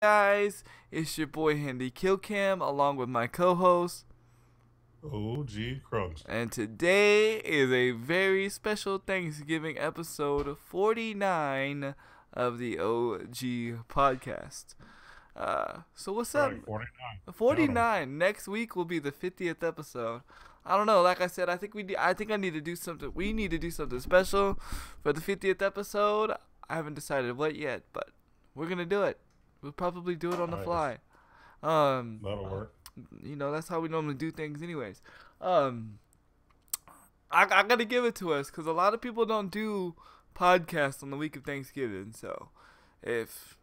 guys? It's your boy Handy Killcam along with my co-host. OG Crunks. And today is a very special Thanksgiving episode 49 of the OG podcast. So what's up? Right, 49. Count 'em. 49. Next week will be the 50th episode. I don't know. Like I said, I think I need to do something. We need to do something special for the 50th episode. I haven't decided what yet, but we're gonna do it. We'll probably do it on the Nice. fly. That'll work. That's how we normally do things, anyways. Um, I gotta give it to us because a lot of people don't do podcasts on the week of Thanksgiving. So, if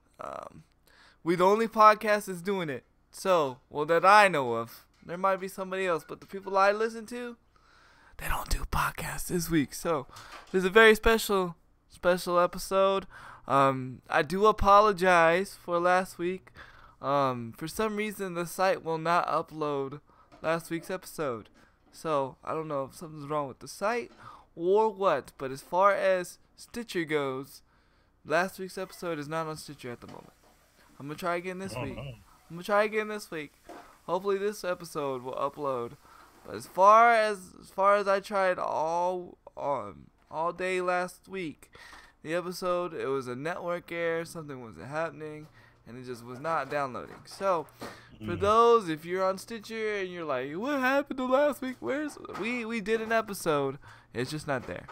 we the only podcast that's doing it, that I know of. There might be somebody else, but the people I listen to, they don't do podcasts this week. So, there's a very special episode. I do apologize for last week. For some reason, the site will not upload last week's episode. So, I don't know if something's wrong with the site or what. But as far as Stitcher goes, last week's episode is not on Stitcher at the moment. I'm going to try again this week. Hopefully this episode will upload. But as far as I tried all day last week, the episode, it was a network error, something wasn't happening, and it just was not downloading. So, for those, if you're on Stitcher and you're like, what happened to last week? We did an episode, it's just not there.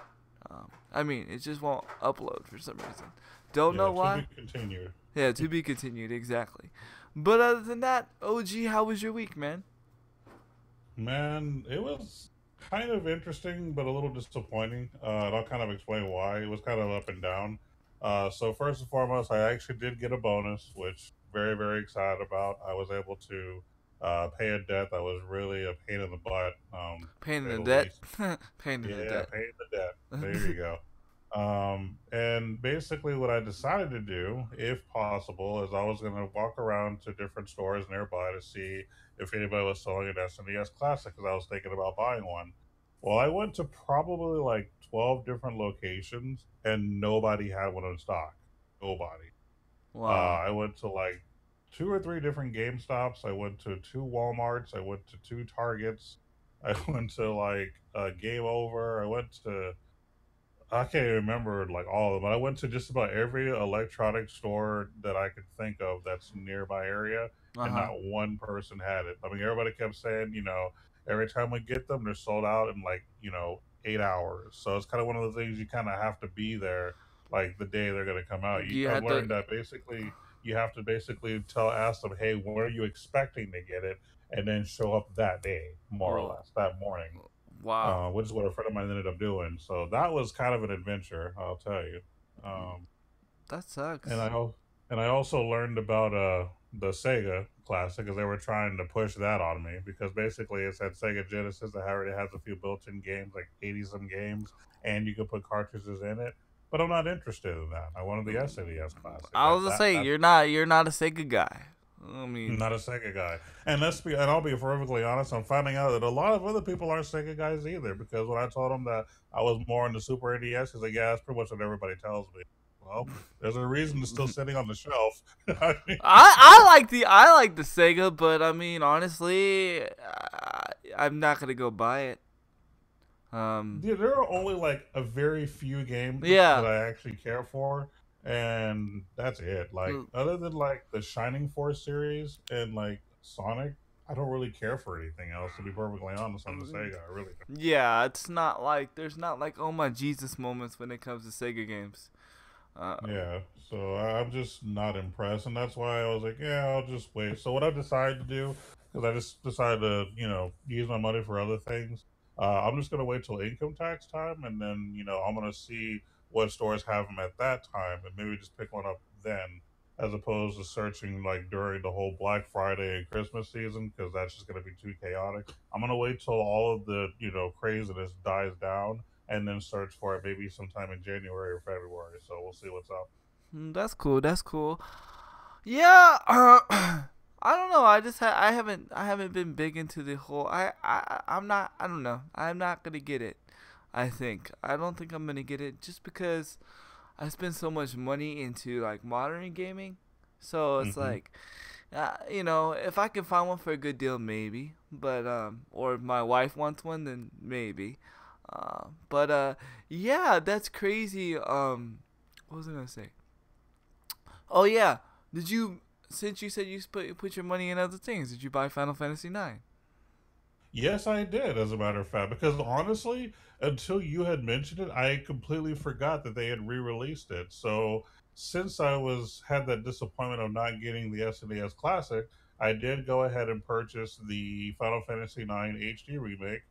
It just won't upload for some reason. Don't know why. To be continued. Yeah, to be continued, exactly. But other than that, OG, how was your week, man? Man, it was kind of interesting, but a little disappointing. And I'll kind of explain why. It was kind of up and down. So first and foremost, I actually did get a bonus, which very, very excited about. I was able to pay a debt that was really a pain in the butt. Pain to say in the the debt. least. Pain in the Yeah, debt. pain in the debt. There you go. And basically, what I decided to do, if possible, is I was going to walk around to different stores nearby to see if anybody was selling an SNES Classic because I was thinking about buying one. Well, I went to probably like 12 different locations and nobody had one in stock. Nobody. Wow. I went to like two or three different GameStops. I went to two WalMarts. I went to two Targets. I went to like Game Over. I can't even remember like all of them, but I went to just about every electronic store that I could think of that's near my area, and Uh-huh. not one person had it. I mean, everybody kept saying, every time we get them, they're sold out in like 8 hours. So it's kind of one of the things you kind of have to be there, like the day they're gonna come out. You I've had to. learned that basically you have to basically ask them, hey, when are you expecting to get it, and then show up that day, more or Oh, less, that morning, wow. which is what a friend of mine ended up doing. So that was kind of an adventure, I'll tell you. Um, That and sucks. I also learned about the Sega Classic because they were trying to push that on me because basically it said Sega Genesis that already has a few built-in games, like 80 some games, and you can put cartridges in it. But I'm not interested in that. I wanted the SNES Classic. I was gonna say you're not a Sega guy. I mean, Not a Sega guy. And I'll be perfectly honest, I'm finding out that a lot of other people aren't Sega guys either, because when I told them that I was more into Super NES, he's like, yeah, that's pretty much what everybody tells me. Well, there's a reason it's still sitting on the shelf. I mean, I like the Sega, but I mean honestly, I'm not gonna go buy it. Um, yeah, there are only like a very few games that yeah. I actually care for, and that's it. Like, other than like the Shining Force series and like Sonic, I don't really care for anything else, to be perfectly honest, on the Sega. I really don't. Yeah, it's not like there's not like oh my Jesus moments when it comes to Sega games. Uh, Yeah, so I'm just not impressed, and that's why I was like, yeah, I'll just wait. So what I decided to do, because I just decided to, use my money for other things. I'm just gonna wait till income tax time, and then I'm gonna see what stores have them at that time, and maybe just pick one up then, as opposed to searching like during the whole Black Friday and Christmas season, because that's just gonna be too chaotic. I'm gonna wait till all of the craziness dies down and then search for it maybe sometime in January or February. So we'll see what's up. that's cool. That's cool. Yeah. I don't know. I haven't been big into the whole. I'm not. I don't know. I'm not gonna get it. I don't think I'm gonna get it just because I spend so much money into like modern gaming. So it's Hmm. like, if I can find one for a good deal, maybe. But or if my wife wants one, then maybe. But yeah, that's crazy. What was I gonna say? Oh yeah, did you? Since you said you put your money in other things, did you buy Final Fantasy 9? Yes, I did, as a matter of fact, because honestly, until you had mentioned it, I completely forgot that they had re-released it. So since I was had that disappointment of not getting the SNES Classic, I did go ahead and purchase the Final Fantasy IX HD remake.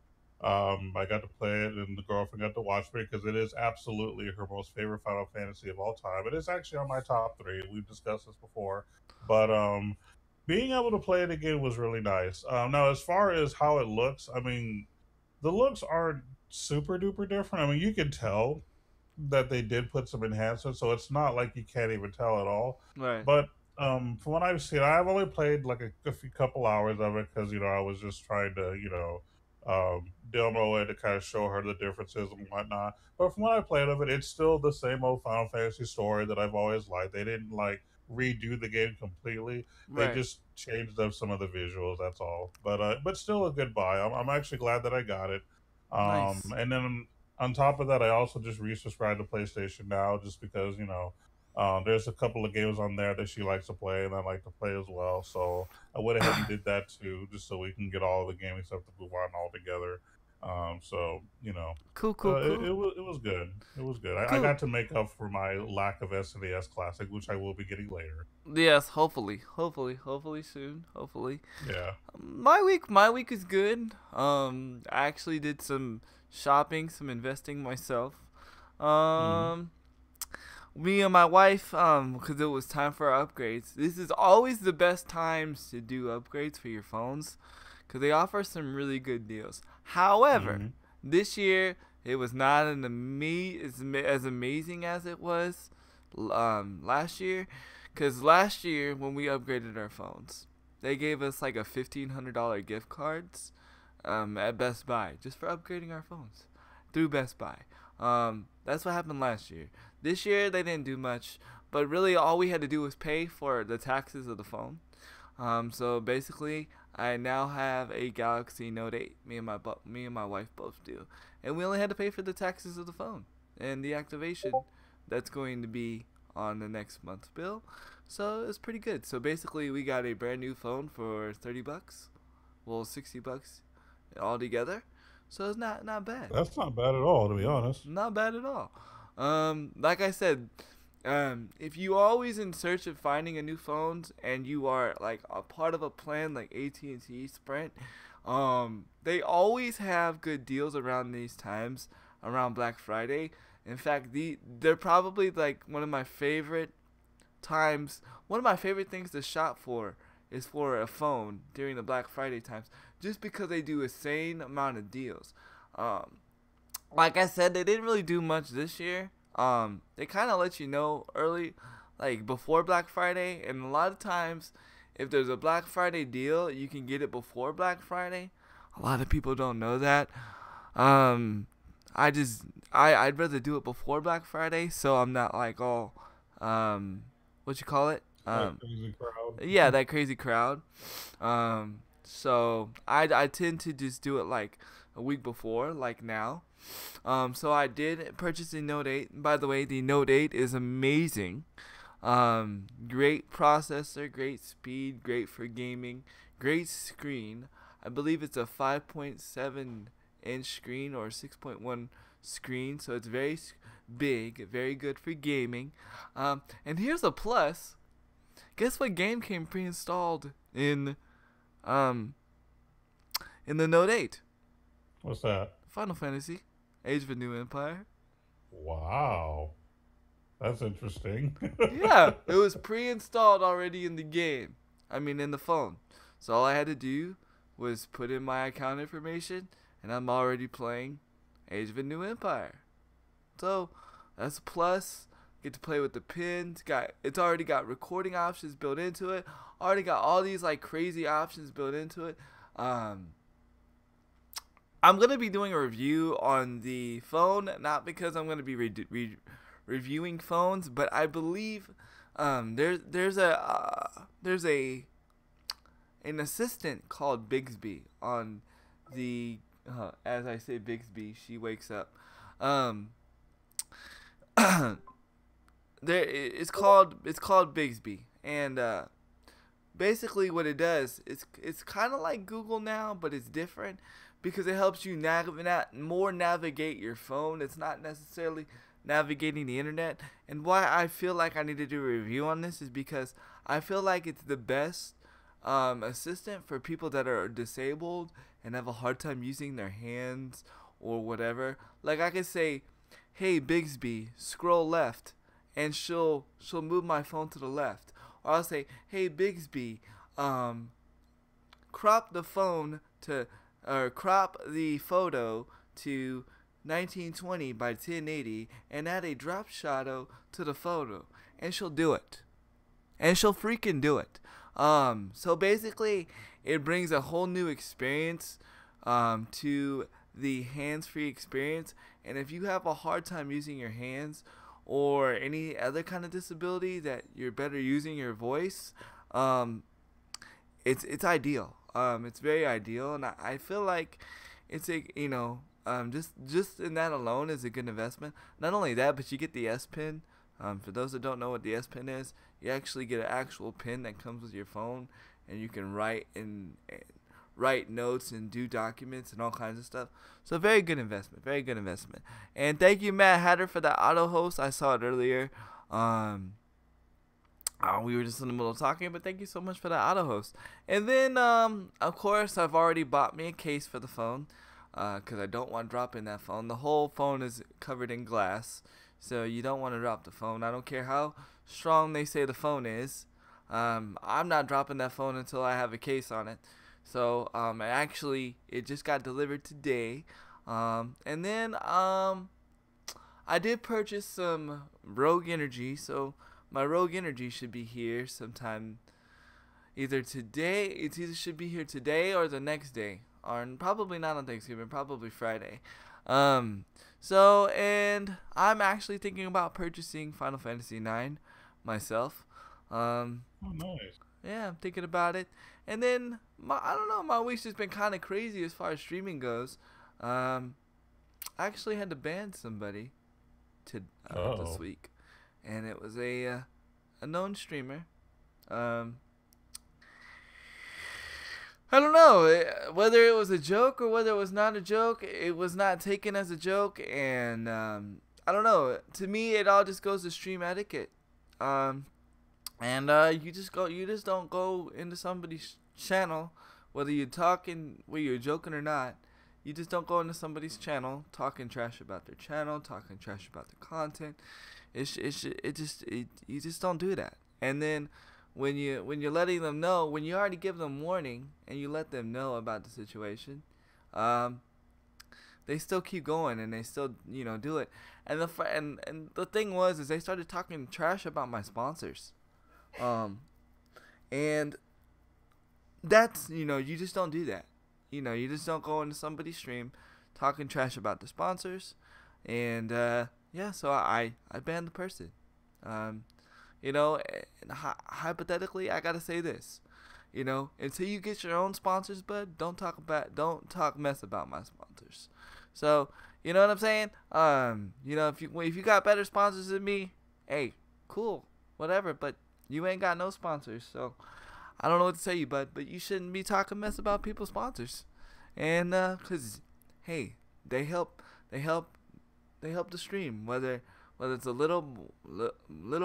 I got to play it, and the girlfriend got to watch it because it is absolutely her most favorite Final Fantasy of all time. It is actually on my top three. We've discussed this before, but being able to play it again was really nice. Now, as far as how it looks, I mean, the looks aren't super duper different. I mean, you can tell that they did put some enhancements, so it's not like you can't even tell at all. Right. But from what I've seen, I've only played like a few couple hours of it because I was just trying to demo it to kind of show her the differences and whatnot. But from what I played of it, it's still the same old Final Fantasy story that I've always liked. They didn't like redo the game completely. They Right. just changed up some of the visuals. That's all. But still a good buy. I'm actually glad that I got it. Nice. And then on top of that, I also just resubscribed to PlayStation Now just because there's a couple of games on there that she likes to play and I like to play as well. So I went ahead and did that too, just so we can get all of the gaming stuff to move on all together. So Cool. Cool. Cool. it was good. It was good. I Cool. got to make up for my lack of SNES Classic, which I will be getting later. Yes. Hopefully. Hopefully soon. Hopefully. Yeah. My week is good. I actually did some shopping, some investing myself. Hmm. Um, Me and my wife, because it was time for our upgrades. This is always the best times to do upgrades for your phones, because they offer some really good deals. However, Hmm. this year it was not as amazing as it was last year, because last year when we upgraded our phones, they gave us like a $1,500 gift cards at Best Buy just for upgrading our phones through Best Buy. That's what happened last year. This year they didn't do much, but really all we had to do was pay for the taxes of the phone. So basically, I now have a Galaxy Note 8. Me and my wife both do, and we only had to pay for the taxes of the phone and the activation that's going to be on the next month's bill. So it's pretty good. So basically, we got a brand new phone for $30. Well, $60 altogether. So it's not bad. That's not bad at all, to be honest. Not bad at all. Like I said, if you always in search of finding a new phone and you are like a part of a plan like AT&T, Sprint, they always have good deals around these times, around Black Friday. In fact, they're probably like one of my favorite times. One of my favorite things to shop for is for a phone during the Black Friday times, just because they do a insane amount of deals. Um, like I said, they didn't really do much this year. They kind of let you know early, like before Black Friday, and a lot of times, if there's a Black Friday deal, you can get it before Black Friday. A lot of people don't know that. Um, I just I'd rather do it before Black Friday, so I'm not like all, what you call it? That crazy crowd. Yeah, that crazy crowd. So I tend to just do it like a week before, like now. So I did purchase the Note 8. By the way, the Note 8 is amazing. Great processor, great speed, great for gaming, great screen. I believe it's a 5.7-inch screen or 6.1 screen, so it's big, very good for gaming. And here's a plus. Guess what game came pre-installed um in the Note 8? What's that? Final Fantasy, Age of a New Empire. Wow. That's interesting. Yeah, it was pre-installed already in the game. I mean, in the phone. So all I had to do was put in my account information, and I'm already playing Age of a New Empire. So that's a plus. Get to play with the pins. It's already got recording options built into it. Already got all these like crazy options built into it. Um, I'm gonna be doing a review on the phone, not because I'm gonna be reviewing phones, but I believe there's an assistant called Bigsby on the as I say Bigsby, she wakes up. Um, it's called Bigsby, and basically what it does it's kind of like Google now, but it's different because it helps you navigate your phone. It's not necessarily navigating the internet. And why I feel like I need to do a review on this is because I feel like it's the best assistant for people that are disabled and have a hard time using their hands or whatever. Like I could say, "Hey Bigsby, scroll left," and she'll move my phone to the left. Or I'll say, "Hey Bigsby, crop the phone to or crop the photo to 1920 by 1080 and add a drop shadow to the photo," and she'll do it. And she'll freaking do it. So basically, it brings a whole new experience to the hands-free experience. And if you have a hard time using your hands or any other kind of disability that you're better using your voice, it's ideal. It's very ideal, and I feel like it's just in that alone is a good investment. Not only that, but you get the S Pen. For those that don't know what the S Pen is, you actually get an actual pen that comes with your phone, and you can write notes and do documents and all kinds of stuff. So very good investment, very good investment. And thank you, Matt Hatter, for that auto host. I saw it earlier. We were just in the middle of talking, but thank you so much for that auto host. And then, of course, I've already bought me a case for the phone because I don't want to drop in that phone. The whole phone is covered in glass, so you don't want to drop the phone. I don't care how strong they say the phone is. I'm not dropping that phone until I have a case on it. So, it just got delivered today. And then, I did purchase some Rogue Energy, so my Rogue Energy should be here sometime either today. It either should be here today or the next day. Or probably not on Thanksgiving, probably Friday. And I'm actually thinking about purchasing Final Fantasy IX myself. Oh, nice. Yeah, I'm thinking about it. And then, I don't know, my week's just been kind of crazy as far as streaming goes. I actually had to ban somebody this week. And it was a known streamer. I don't know whether it was a joke or whether it was not a joke. It was not taken as a joke, and I don't know. To me, it all just goes to stream etiquette. You just don't go into somebody's channel, whether you're joking or not. You just don't go into somebody's channel talking trash about their channel, talking trash about their content. You just don't do that. And then when you're letting them know, when you already give them warning and you let them know about the situation, they still keep going and they still do it. And the thing was is they started talking trash about my sponsors, and that's you just don't do that. You just don't go into somebody's stream talking trash about the sponsors, and so I banned the person. Hypothetically, I gotta say this. Until you get your own sponsors, bud, don't talk mess about my sponsors. So, you know what I'm saying? If you got better sponsors than me, hey, cool, whatever. But you ain't got no sponsors, so I don't know what to tell you, bud. But you shouldn't be talking mess about people's sponsors, and cause hey, they help the stream, whether it's a little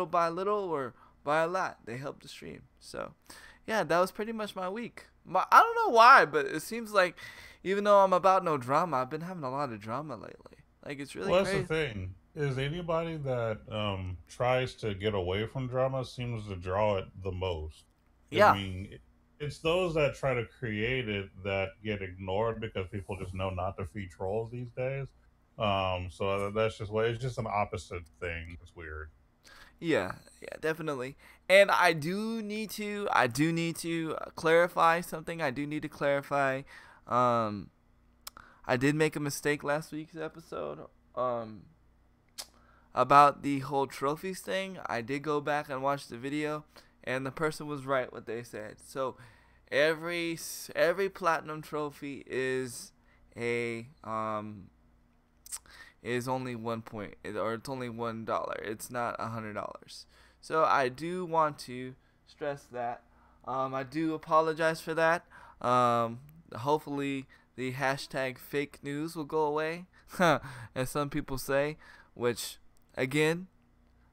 by little or by a lot. They help the stream. So, yeah, that was pretty much my week. I don't know why, but it seems like even though I'm about no drama, I've been having a lot of drama lately. Like, it's really crazy. That's the thing. Is anybody that tries to get away from drama seems to draw it the most. Yeah. I mean, it's those that try to create it that get ignored because people just know not to feed trolls these days. So that's just it's just an opposite thing. It's weird. Yeah, definitely. And I do need to clarify something. I do need to clarify. I did make a mistake last week's episode. about the whole trophies thing, I did go back and watch the video, and the person was right what they said. So every platinum trophy is a is only 1 point, or it's only $1. It's not $100. So I do want to stress that. I do apologize for that. Hopefully the hashtag fake news will go away, as some people say. Which, again,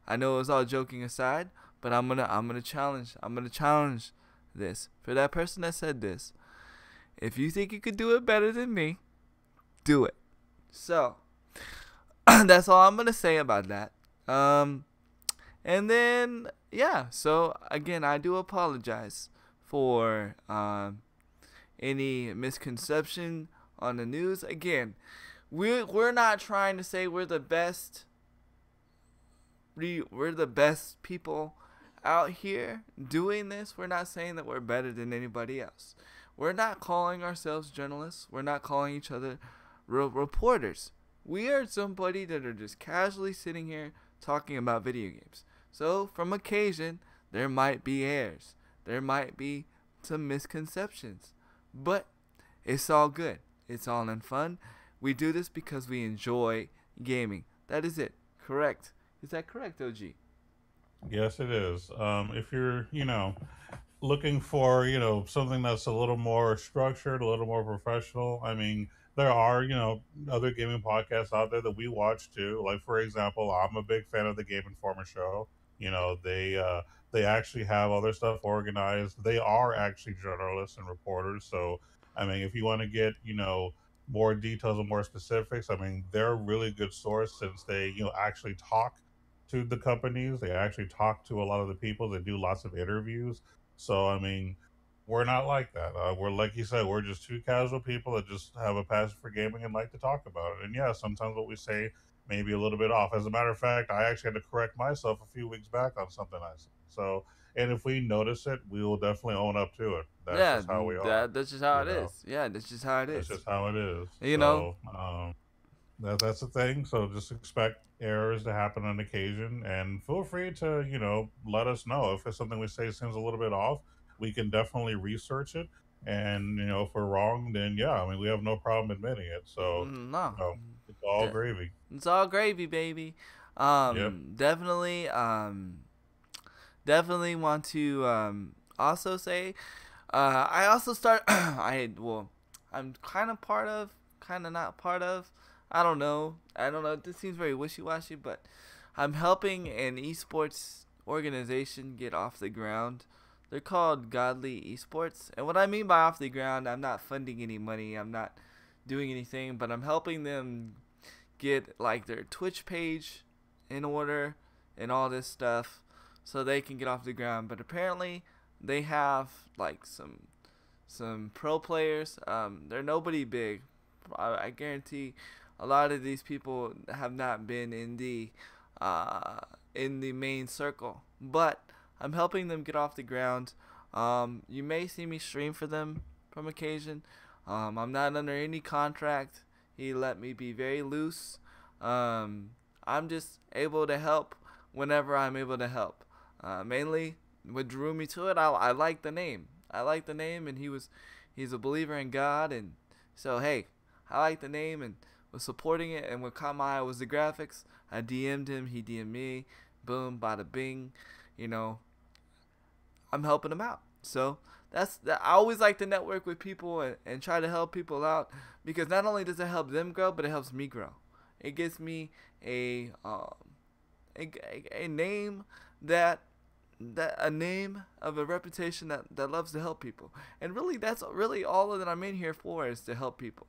I know it was all joking aside, but I'm gonna challenge this for that person that said this. If you think you could do it better than me, do it. So that's all I'm gonna say about that. And then yeah. So again, I do apologize for any misconception on the news. Again, we're not trying to say we're the best. We're the best people out here doing this. We're not saying that we're better than anybody else. We're not calling ourselves journalists. We're not calling each other reporters. We are somebody that are just casually sitting here talking about video games. So from occasion, there might be errors. There might be some misconceptions. But it's all good. It's all in fun. We do this because we enjoy gaming. That is it. Correct. Is that correct, OG? Yes, it is. If you're, looking for, something that's a little more structured, a little more professional, I mean, there are, other gaming podcasts out there that we watch too. Like, for example, I'm a big fan of the Game Informer show. They actually have other stuff organized. They are actually journalists and reporters. So, I mean, if you want to get, more details and more specifics, I mean, they're a really good source since they, actually talk to the companies. They actually talk to a lot of the people. They do lots of interviews. So, I mean, we're not like that. We're, like you said, we're just two casual people that just have a passion for gaming and like to talk about it. And yeah, sometimes what we say may be a little bit off. As a matter of fact, I actually had to correct myself a few weeks back on something I said. So, and if we notice it, we will definitely own up to it. That's Yeah, just how we are. that's just how You it know, is. Yeah, that's just how it that's is. just how it is. You know, So, that's the thing. So just expect errors to happen on occasion, and feel free to let us know if it's something we say seems a little bit off. We can definitely research it, and if we're wrong, then yeah, I mean we have no problem admitting it. So no, it's all De- gravy. it's all gravy, baby. Yep. Definitely want to also say, I also start. I'm kind of part of, kind of not part of. I don't know. This seems very wishy-washy, but I'm helping an esports organization get off the ground. They're called Godly Esports. And what I mean by off the ground, I'm not funding any money. I'm not doing anything, but I'm helping them get like their Twitch page in order and all this stuff so they can get off the ground. But apparently they have like some pro players. They're nobody big. I guarantee a lot of these people have not been in the main circle, but I'm helping them get off the ground. You may see me stream for them from occasion. I'm not under any contract. He let me be very loose. I'm just able to help whenever I'm able to help. Mainly, what drew me to it, I like the name. I like the name, and he's a believer in God, and so hey, I like the name and was supporting it. And what caught my eye was the graphics. I DM'd him, he DM'd me. Boom, bada bing. I'm helping him out. So I always like to network with people and try to help people out, because not only does it help them grow, but it helps me grow. It gives me a name a name of a reputation that loves to help people. And really, that's really all that I'm in here for, is to help people.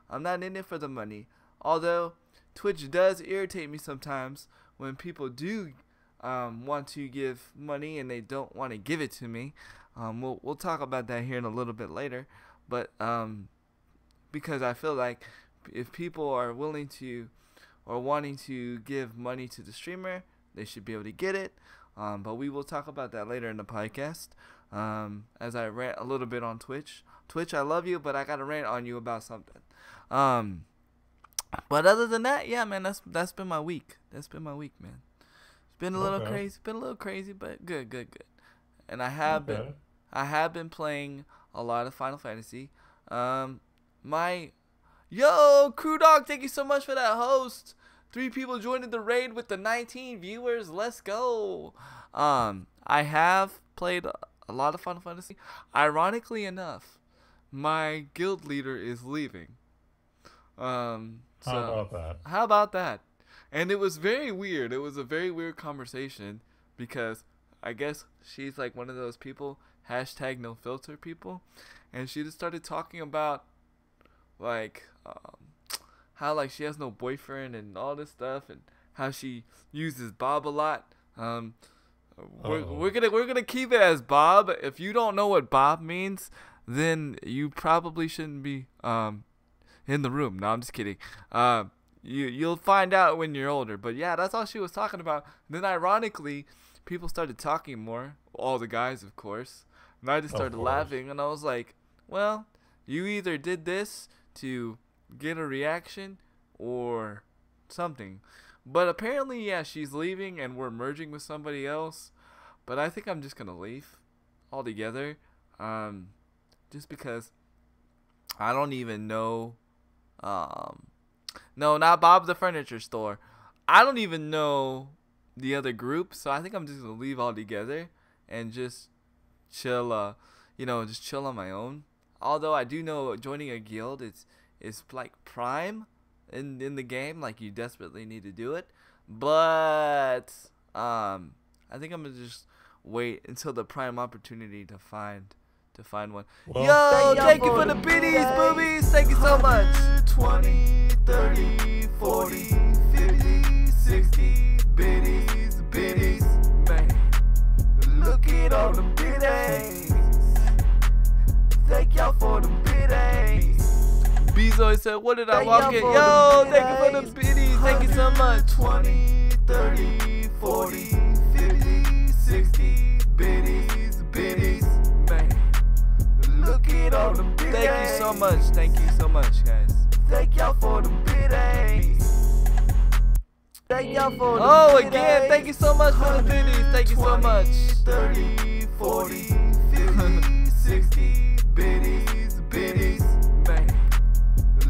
I'm not in it for the money. Although Twitch does irritate me sometimes when people do want to give money and they don't want to give it to me. We'll talk about that here in a little bit later. But because I feel like if people are willing to or wanting to give money to the streamer, they should be able to get it. But we will talk about that later in the podcast. As I rant a little bit on Twitch. Twitch, I love you, but I got to rant on you about something. But other than that, yeah, man, that's been my week. That's been my week, man. It's been a little crazy, but good. And I have been playing a lot of Final Fantasy. Crew Dog, thank you so much for that host. 3 people joining the raid with the 19 viewers. Let's go. I have played a lot of Final Fantasy. Ironically enough, my guild leader is leaving. How about that? And it was very weird. It was a very weird conversation because I guess she's like one of those people, #NoFilter people, and she just started talking about like how like she has no boyfriend and all this stuff, and how she uses Bob a lot. We're gonna keep it as Bob. If you don't know what Bob means, then you probably shouldn't be in the room. No, I'm just kidding. You'll find out when you're older. But yeah, that's all she was talking about. And then ironically, people started talking more. All the guys, of course. And I just started laughing, and I was like, well, you either did this to get a reaction or something. But apparently, yeah, she's leaving and we're merging with somebody else. But I think I'm just gonna leave altogether. Just because I don't even know. No, not Bob the Furniture Store. I don't even know the other group, so I think I'm just gonna leave altogether and just chill. Just chill on my own. Although I do know joining a guild is like prime in the game, like you desperately need to do it. But I think I'm gonna just wait until the prime opportunity to find one. Well, yo, thank you for the biddies, boobies. Thank you so much. 20, 30, 40, 50, 60 biddies, man. Look at all the biddies. Thank y'all for the biddies. Bezoy said, what did I walk in? Yo, thank you for the biddies. Thank you so much. 20, 30, 40, 50, 60 biddies, man. Look at all the biddies. Thank you so much. Thank you so much, guys. Thank y'all for the biddies. Thank y'all for the biddies. Again, thank you so much for the biddies. Thank you so much. 30, 40, 50, 60 biddies, man.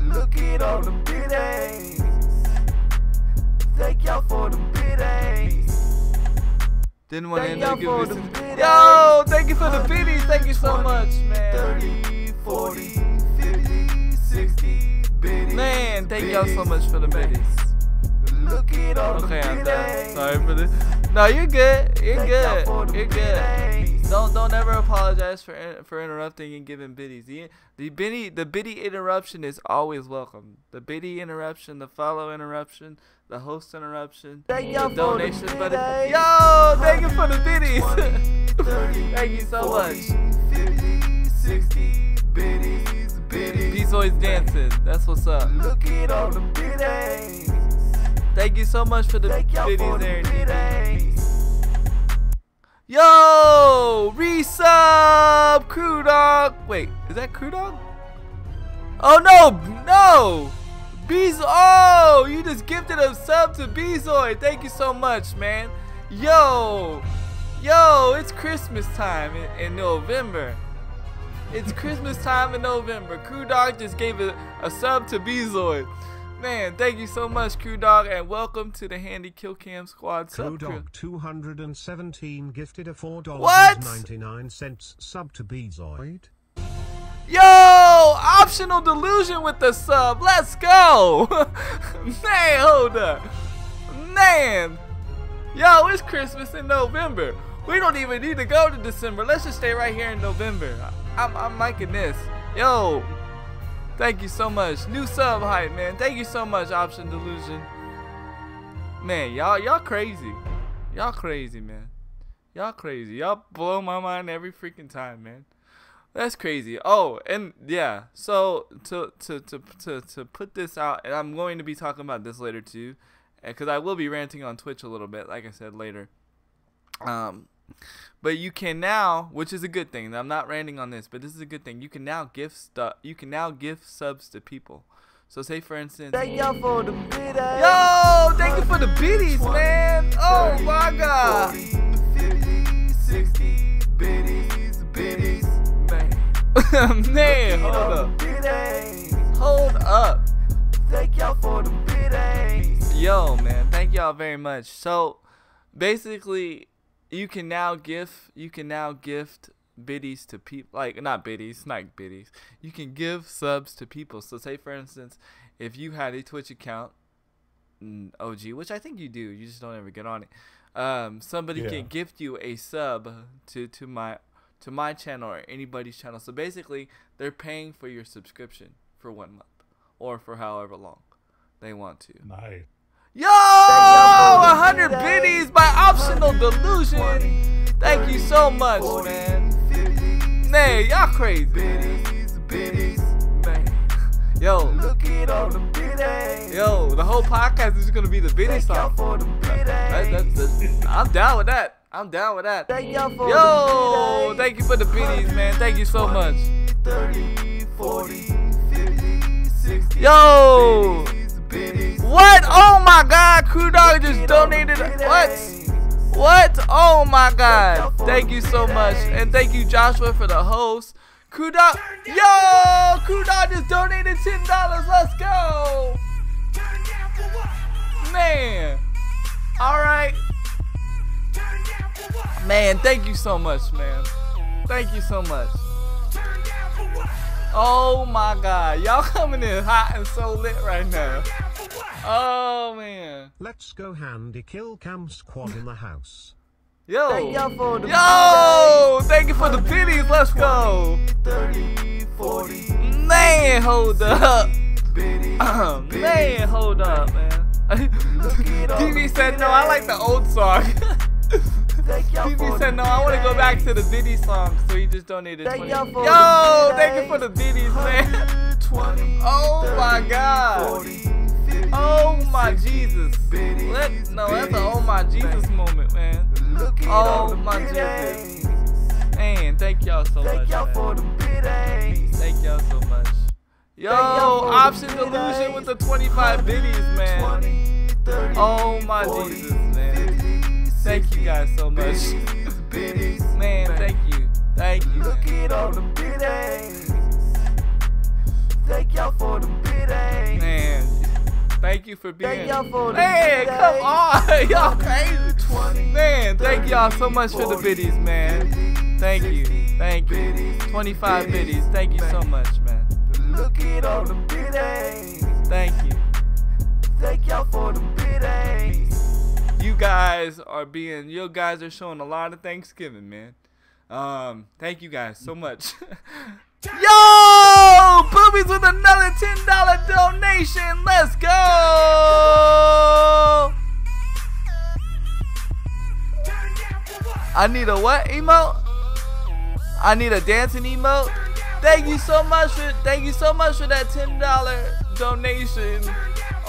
Look at all the biddies. Thank y'all for the biddies. Didn't want to end up giving me yo, thank you for the biddies. Thank you so much, man. 30, 40, 50, 60 biddies. Man, thank y'all so much for the biddies. Look at all the I'm done. Sorry for this. No, you're good. You're good. Don't ever apologize for interrupting and giving biddies. The biddy interruption is always welcome. The biddy interruption, the follow interruption, the host interruption, the donation button. Yo, thank you for the biddies. Thank you so much. 50, 60 biddies. He's always dancing. That's what's up. Look at all the biddies. Thank you so much for the biddies there. Yo, resub, Crew Dog. Wait, is that Crew Dog? Oh no. Oh, you just gifted a sub to Bezoid. Thank you so much, man. Yo, it's Christmas time in November. It's Christmas time in November. Crew Dog just gave a sub to Bezoid. Man, thank you so much, Crew Dog, and welcome to the Handy Kill Cam Squad sub. Crew Dog 217 gifted a $4.99 sub to Bezoid. Yo, optional delusion with the sub. Let's go. Man, hold up. Man. Yo, it's Christmas in November. We don't even need to go to December. Let's just stay right here in November. I'm liking this. Yo. Thank you so much. New sub hype, man. Thank you so much, Option Delusion. Man, y'all crazy. Y'all crazy, man. Y'all crazy. Y'all blow my mind every freaking time, man. That's crazy. Oh, and yeah. So to put this out, and I'm going to be talking about this later too, because I will be ranting on Twitch a little bit, like I said later. But you can now, which is a good thing. I'm not ranting on this, but this is a good thing. You can now gift stuff. You can now gift subs to people. So say for instance, Thank y'all for the biddies. yo, thank you for the biddies, man. Oh my God. 50, 60 biddies, man. Man, hold up. Biddies. Hold up. Thank y'all for the biddies. Yo, man, thank y'all very much. So basically, you can now gift biddies to people, like not biddies. You can give subs to people. So say for instance, if you had a Twitch account, OG, which I think you do, you just don't ever get on it. Somebody can gift you a sub to my channel or anybody's channel. So basically, they're paying for your subscription for 1 month or for however long they want to. Nice. Yo, 100 biddies by Optional Delusion. Thank you so much, man. Man, y'all crazy. Biddies, man. Yo, Look at all the biddies. yo, the whole podcast is gonna be the biddy Thank y'all song. for the biddies. I'm down with that. I'm down with that. Thank y'all for Yo, the biddies. thank you for the biddies, man. Thank you so much. 30, 40, 50, 60. Yo, Biddies. what? Oh my God, Crew Dog just donated. What? What? Oh my God. Thank you so much. And thank you, Joshua, for the host. Crew Dog. Yo, Crew Dog just donated $10. Let's go. Man. All right. Man, thank you so much, man. Thank you so much. Oh my God. Y'all coming in hot and so lit right now. Oh man. Let's go handy kill cam squad in the house. Yo. Thank y'all for the Yo, thank you for the biddies. Let's go. 30, 40. Man, hold up. Biddies. Man, hold up, man. TV said no, I like the old song. Thank y'all TV for said no, I want to go back to the Diddy song, so he just donated Thank 20. y'all for Yo, the thank you for the Diddies, man. 20. Oh my God. 40, 50, Oh my 60 Jesus. biddies. No, that's an oh my Jesus moment, man. Look at all Oh the my biddies. Jesus. Man, thank y'all so much. Thank y'all man. for the biddies. Thank y'all so much. Yo, y'all for the Option biddies. Delusion with the 25 biddies, man. 20, 30, Oh my 40, Jesus, man. 50, Thank you guys so much. biddies. Man, thank you. Thank you. Look man. at all the biddies. Thank y'all for the biddies. Man, thank you for being. Thank y'all for the Man, biddies. come on. Y'all crazy. 20, Man, thank y'all so much for the 40, biddies, man. 50, Thank you. 60 Thank you. biddies. 25 biddies. Thank you so much, man. Look at all the biddies. Thank you. Thank y'all for the biddies. You guys are showing a lot of Thanksgiving, man. Thank you guys so much. Yo, Boobies with another $10 donation. Let's go. I need a what emote? I need a dancing emote. Thank you so much for that $10 donation.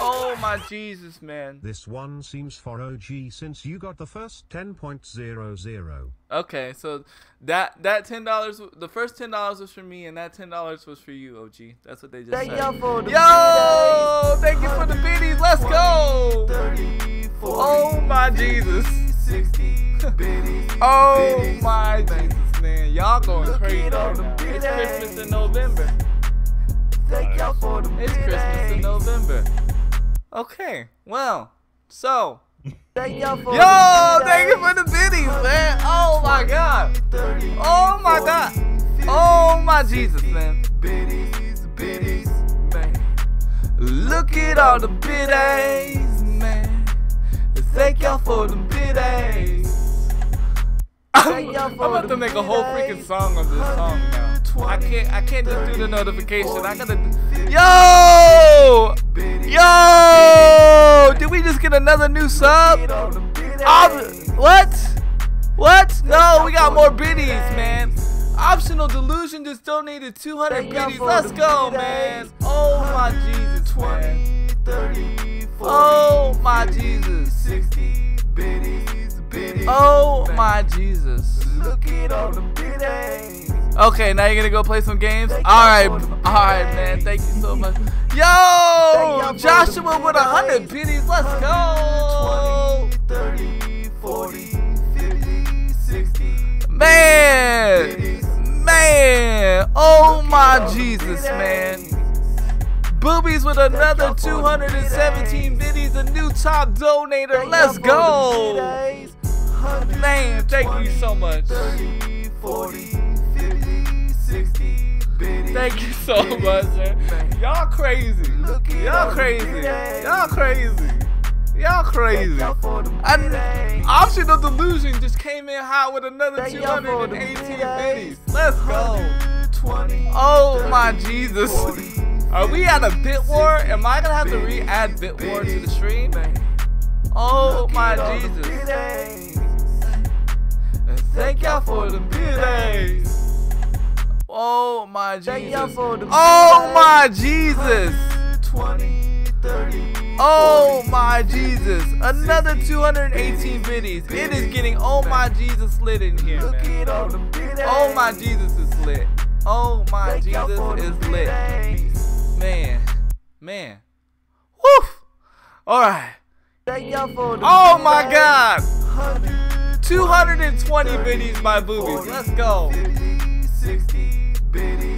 Oh my Jesus, man. This one seems for OG since you got the first 10.00. Okay, so that $10, the first $10 was for me, and that $10 was for you, OG. That's what they just Thank said. y'all for the Yo, thank you for the biddies. Let's go. 30, 40, Oh my Jesus. 60 biddies. Oh my Jesus, man. Y'all going Look crazy at all right the now. It's biddies. Christmas in November. Thank y'all for the It's Christmas in biddies. November. Okay, well, so. Thank y'all for Yo, the thank you for the biddies, man. Oh my God. 30, Oh my God. Oh my Jesus, man. biddies, man. Look at all the biddies, man. Thank y'all for the biddies. I'm about to make a whole freaking song of this song now. I can't just do the notification. I gotta. Yo! Did we just get another new sub? What? No, we got more biddies, man. Optional Delusion just donated 200 biddies. Let's go, man. Oh my Jesus, man. 30, 40, Oh my Jesus. 60 biddies. Oh my Jesus. Look at all the biddies. Okay, now you're gonna go play some games? Alright, man. Thank you so much. Yo! Joshua with 100 biddies. Let's go! 20, 30, 40, 50, 60. Man! Oh my Jesus, man. Boobies with another 217 biddies, a new top donator. Let's go! Man, thank you so much. 30, 40, 50, 60. Thank you so much, man. Y'all crazy. Y'all crazy. Y'all crazy. Y'all crazy. And Optional Delusion just came in hot with another 218 biddies. Let's go. Oh my Jesus. Are we at a bit war? Am I gonna have to re-add bit war to the stream? Oh my Jesus. Thank y'all for the biddies. Oh my Jesus. Oh my Jesus. 20, 30. Oh my Jesus. Another 218 biddies. It is getting oh my Jesus lit in here, man. Oh my Jesus is lit. Oh my Jesus is lit. Man. Woo! Alright. Oh my God. 220 biddies by Boobies. Let's go.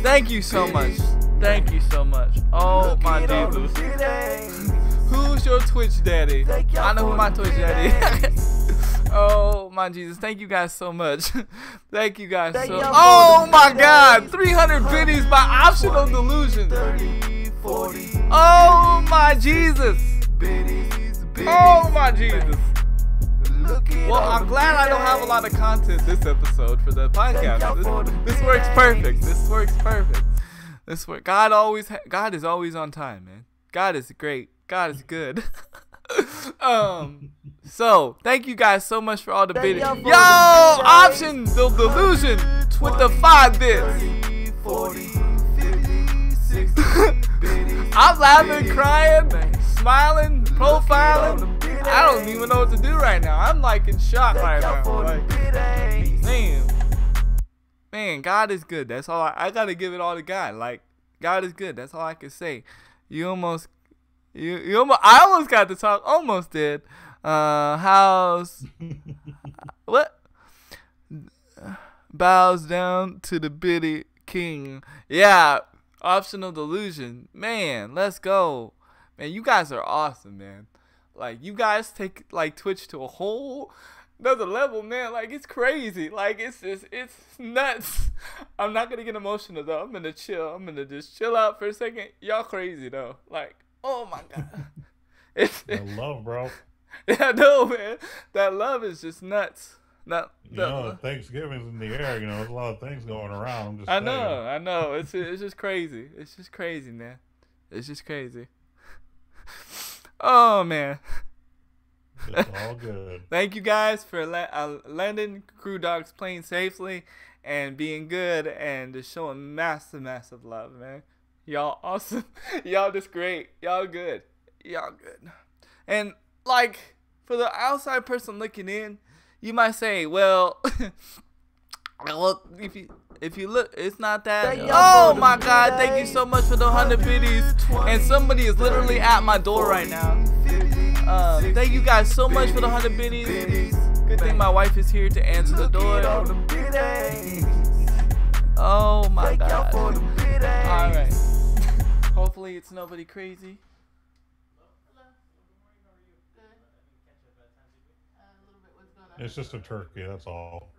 Thank you so much. Thank you so much. Oh my Jesus. Who's your Twitch daddy? I know who my Twitch daddy is. Oh my Jesus. Thank you guys so much. Thank you guys so much. Oh my God. 300 biddies by Optional Delusion. Oh my Jesus. Oh my Jesus. Well, I'm glad I don't have a lot of content this episode for the podcast. This works perfect. This works perfect. God is always on time, man. God is great. God is good. So thank you guys so much for all the biddies. Yo, Option the Delusion with the 5 bits. I'm laughing, crying, smiling, profiling. I don't even know what to do right now. I'm like in shock right now. Like, man, God is good. That's all. I gotta give it all to God. Like, God is good. That's all I can say. I almost got to talk. Almost did. House. What? Bows down to the biddy king. Yeah. Optional Delusion. Man, let's go. Man, you guys are awesome, man. Like, you guys take, like, Twitch to a whole another level, man. Like, it's crazy. Like, it's nuts. I'm not gonna get emotional, though. I'm gonna chill. I'm gonna just chill out for a second. Y'all crazy, though. Like, oh, my God. That love, bro. Yeah, I know, man. That love is just nuts. Thanksgiving's in the air. You know, there's a lot of things going around. I'm just I know. It's just crazy. It's just crazy, man. It's just crazy. Oh, man. It's all good. Thank you guys for landing Crew Dogs playing safely and being good and just showing massive love, man. Y'all awesome. Y'all just great. Y'all good. And, like, for the outside person looking in, you might say, well, if you look, it's not that. Oh my God! Thank you so much for the 100 biddies. And somebody is literally at my door right now. Thank you guys so much for the 100 biddies. Good thing my wife is here to answer the door. Oh my God! All right. Hopefully it's nobody crazy. It's just a turkey, that's all.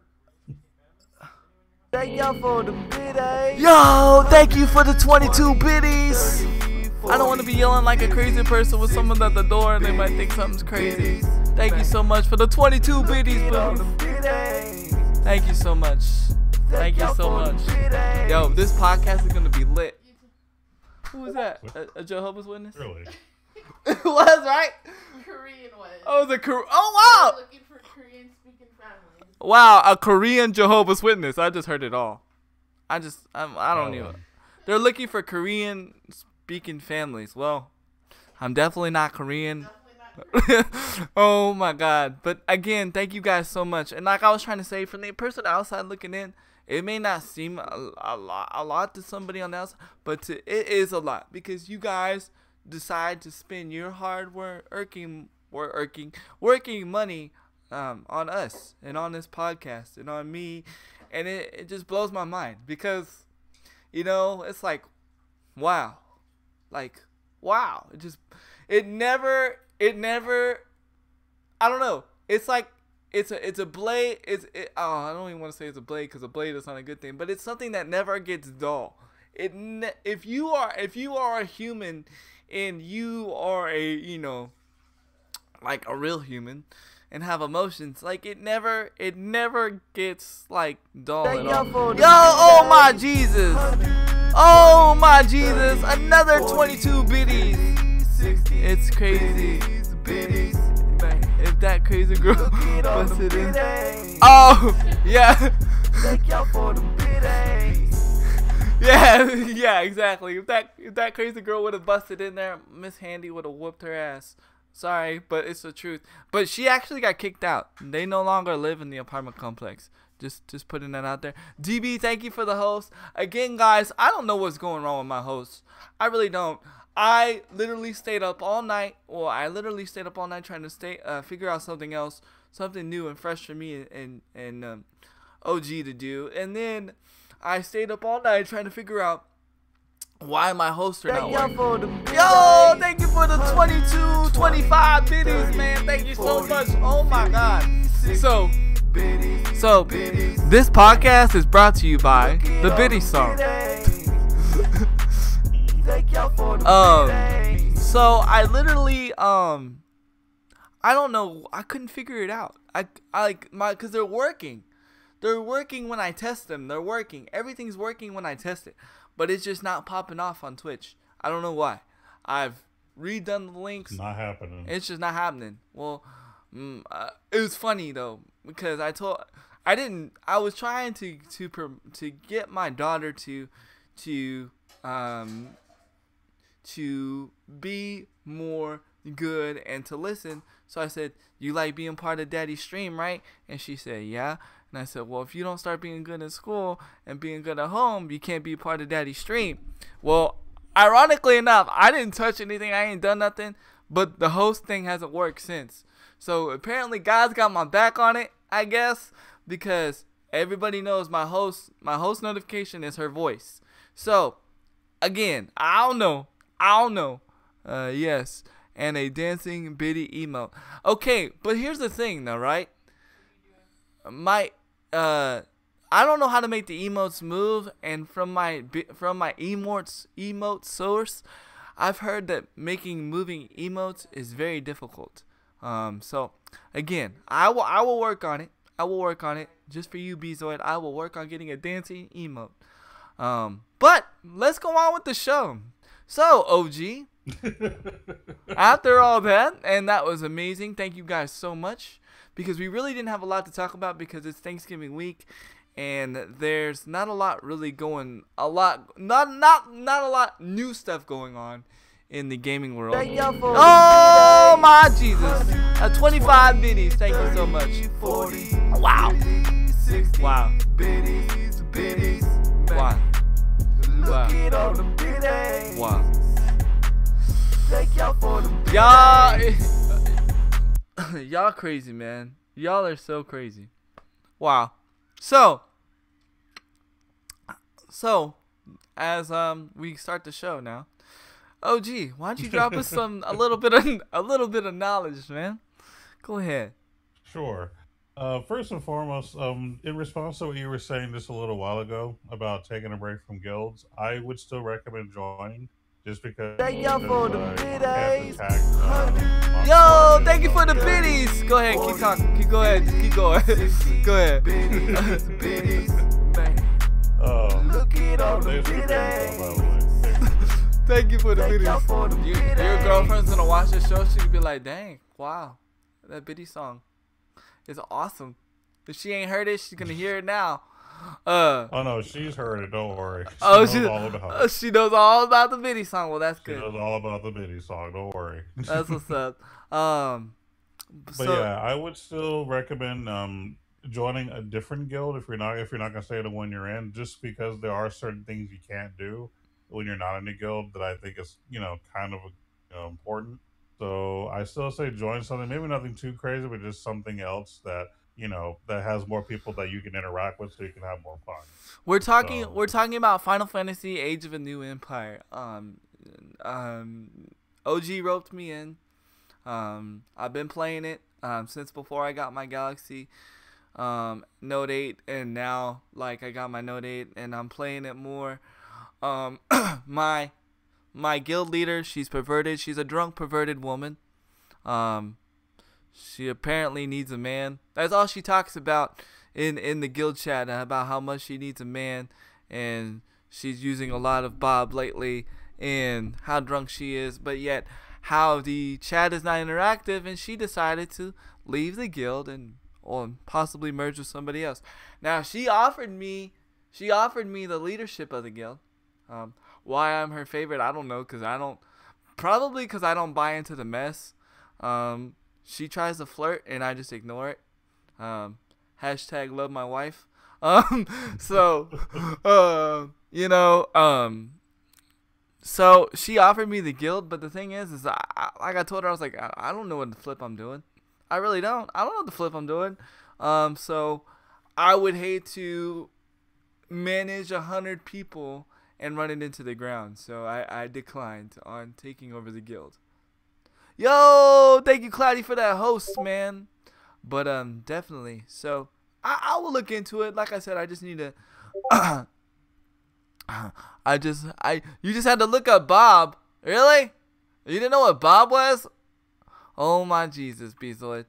Thank y'all for the biddies. Yo, thank you for the 22 biddies. I don't want to be yelling like a crazy person with someone at the door and they might think something's crazy. Thank you so much for the 22 biddies, boobies. Thank you so much. Thank you so much. Yo, this podcast is going to be lit. Who was that? A Jehovah's Witness? Really? It was, right? Korean was. Oh, oh, wow. Looking for Korean speaking families. Wow, a Korean Jehovah's Witness. I just heard it all. I don't know. They're looking for Korean speaking families. Well, I'm definitely not Korean. Oh my God. But again, thank you guys so much. And like I was trying to say, from the person outside looking in, It may not seem a lot to somebody on the outside, but it is a lot because you guys decide to spend your hard working money on us and on this podcast and on me, and it just blows my mind because, you know, it's like, wow, it never, I don't know, it's like, it's a blade, I don't even want to say it's a blade because a blade is not a good thing, but it's something that never gets dull. If you are a human and you are a, you know, like a real human and have emotions, like it never gets like dull at all. Yo, oh my Jesus, another 22 biddies. It's crazy. If that crazy girl busted in. Oh yeah. Yeah, exactly. If that crazy girl would have busted in there, Miss Handy would have whooped her ass. Sorry, but it's the truth. But she actually got kicked out. They no longer live in the apartment complex. Just putting that out there. DB, thank you for the host. Again, guys, I don't know what's going wrong with my hosts. I really don't. I literally stayed up all night. Well, I literally stayed up all night trying to figure out something else, something new and fresh for me and OG to do. And then I stayed up all night trying to figure out why my hosts are not working. Yo, thank you for the 22, 25 biddies, man. Thank you so much. Oh my God. So this podcast is brought to you by the Biddy Song. So I literally I don't know, I couldn't figure it out. Cause they're working. They're working when I test them. They're working. Everything's working when I test it. But it's just not popping off on Twitch. I don't know why. I've redone the links. It's not happening. It's just not happening. Well, it was funny though because I was trying to get my daughter to be more good and to listen. So I said, "You like being part of Daddy's stream, right?" And she said, "Yeah." And I said, "Well, if you don't start being good in school and being good at home, you can't be part of Daddy's stream." Well, ironically enough, I didn't touch anything. I ain't done nothing. But the host thing hasn't worked since. So apparently God's got my back on it, I guess, because everybody knows my host notification is her voice. So, again, I don't know. Yes. And a dancing biddy emote. Okay, but here's the thing though, right? I don't know how to make the emotes move, and from my emote source, I've heard that making moving emotes is very difficult. So again, I will work on it. I will work on it just for you, Bezoid. I will work on getting a dancing emote. But let's go on with the show. So OG, after all that, and that was amazing. Thank you guys so much, because we really didn't have a lot to talk about because it's Thanksgiving week. And there's not a lot really not a lot new stuff going on in the gaming world. Oh my Jesus! 25 biddies, thank you so much. Wow. Wow. Wow. Y'all crazy, man. Y'all are so crazy. Wow. So as we start the show now, OG, why don't you drop us a little bit of knowledge, man? Go ahead. Sure. First and foremost, in response to what you were saying just a little while ago about taking a break from guilds, I would still recommend joining, just because. Thank you for the biddies. Yo, thank you for the biddies. Go ahead, keep talking. Keep going. Go ahead. Look at all the biddies. Thank you for the biddies. Your girlfriend's gonna watch this show. She'll be like, "Dang, wow, that biddy song is awesome." If she ain't heard it, she's gonna hear it now. Oh no, she's heard it. Don't worry. She knows all about it. She knows all about the biddy song. Well, that's good. She knows all about the biddy song. Don't worry. That's what's up. But yeah, I would still recommend joining a different guild if you're not gonna stay in the one you're in, just because there are certain things you can't do when you're not in a guild that I think is kind of important. So I still say join something, maybe nothing too crazy, but just something else that that has more people that you can interact with, so you can have more fun. We're talking So we're talking about Final Fantasy Age of a New Empire. OG roped me in. I've been playing it since before I got my Galaxy Note 8, and now like I got my Note 8 and I'm playing it more. Um, my guild leader, she's perverted. She's a drunk, perverted woman. Um, she apparently needs a man. That's all she talks about in the guild chat, about how much she needs a man, and she's using a lot of Bob lately, and how drunk she is, but yet how the chat is not interactive, and she decided to leave the guild and or possibly merge with somebody else. Now she offered me the leadership of the guild. Why I'm her favorite, I don't know, probably because I don't buy into the mess. She tries to flirt and I just ignore it. Hashtag love my wife. So, so she offered me the guild, but the thing is like I told her, I was like, I don't know what the flip I'm doing. I really don't. I don't know what the flip I'm doing. So I would hate to manage 100 people and run it into the ground. So I declined on taking over the guild. Yo, thank you, Cloudy, for that host, man. But definitely. So I will look into it. Like I said, I just need to. You just had to look up Bob. Really? You didn't know what Bob was? Oh my Jesus, Beasley.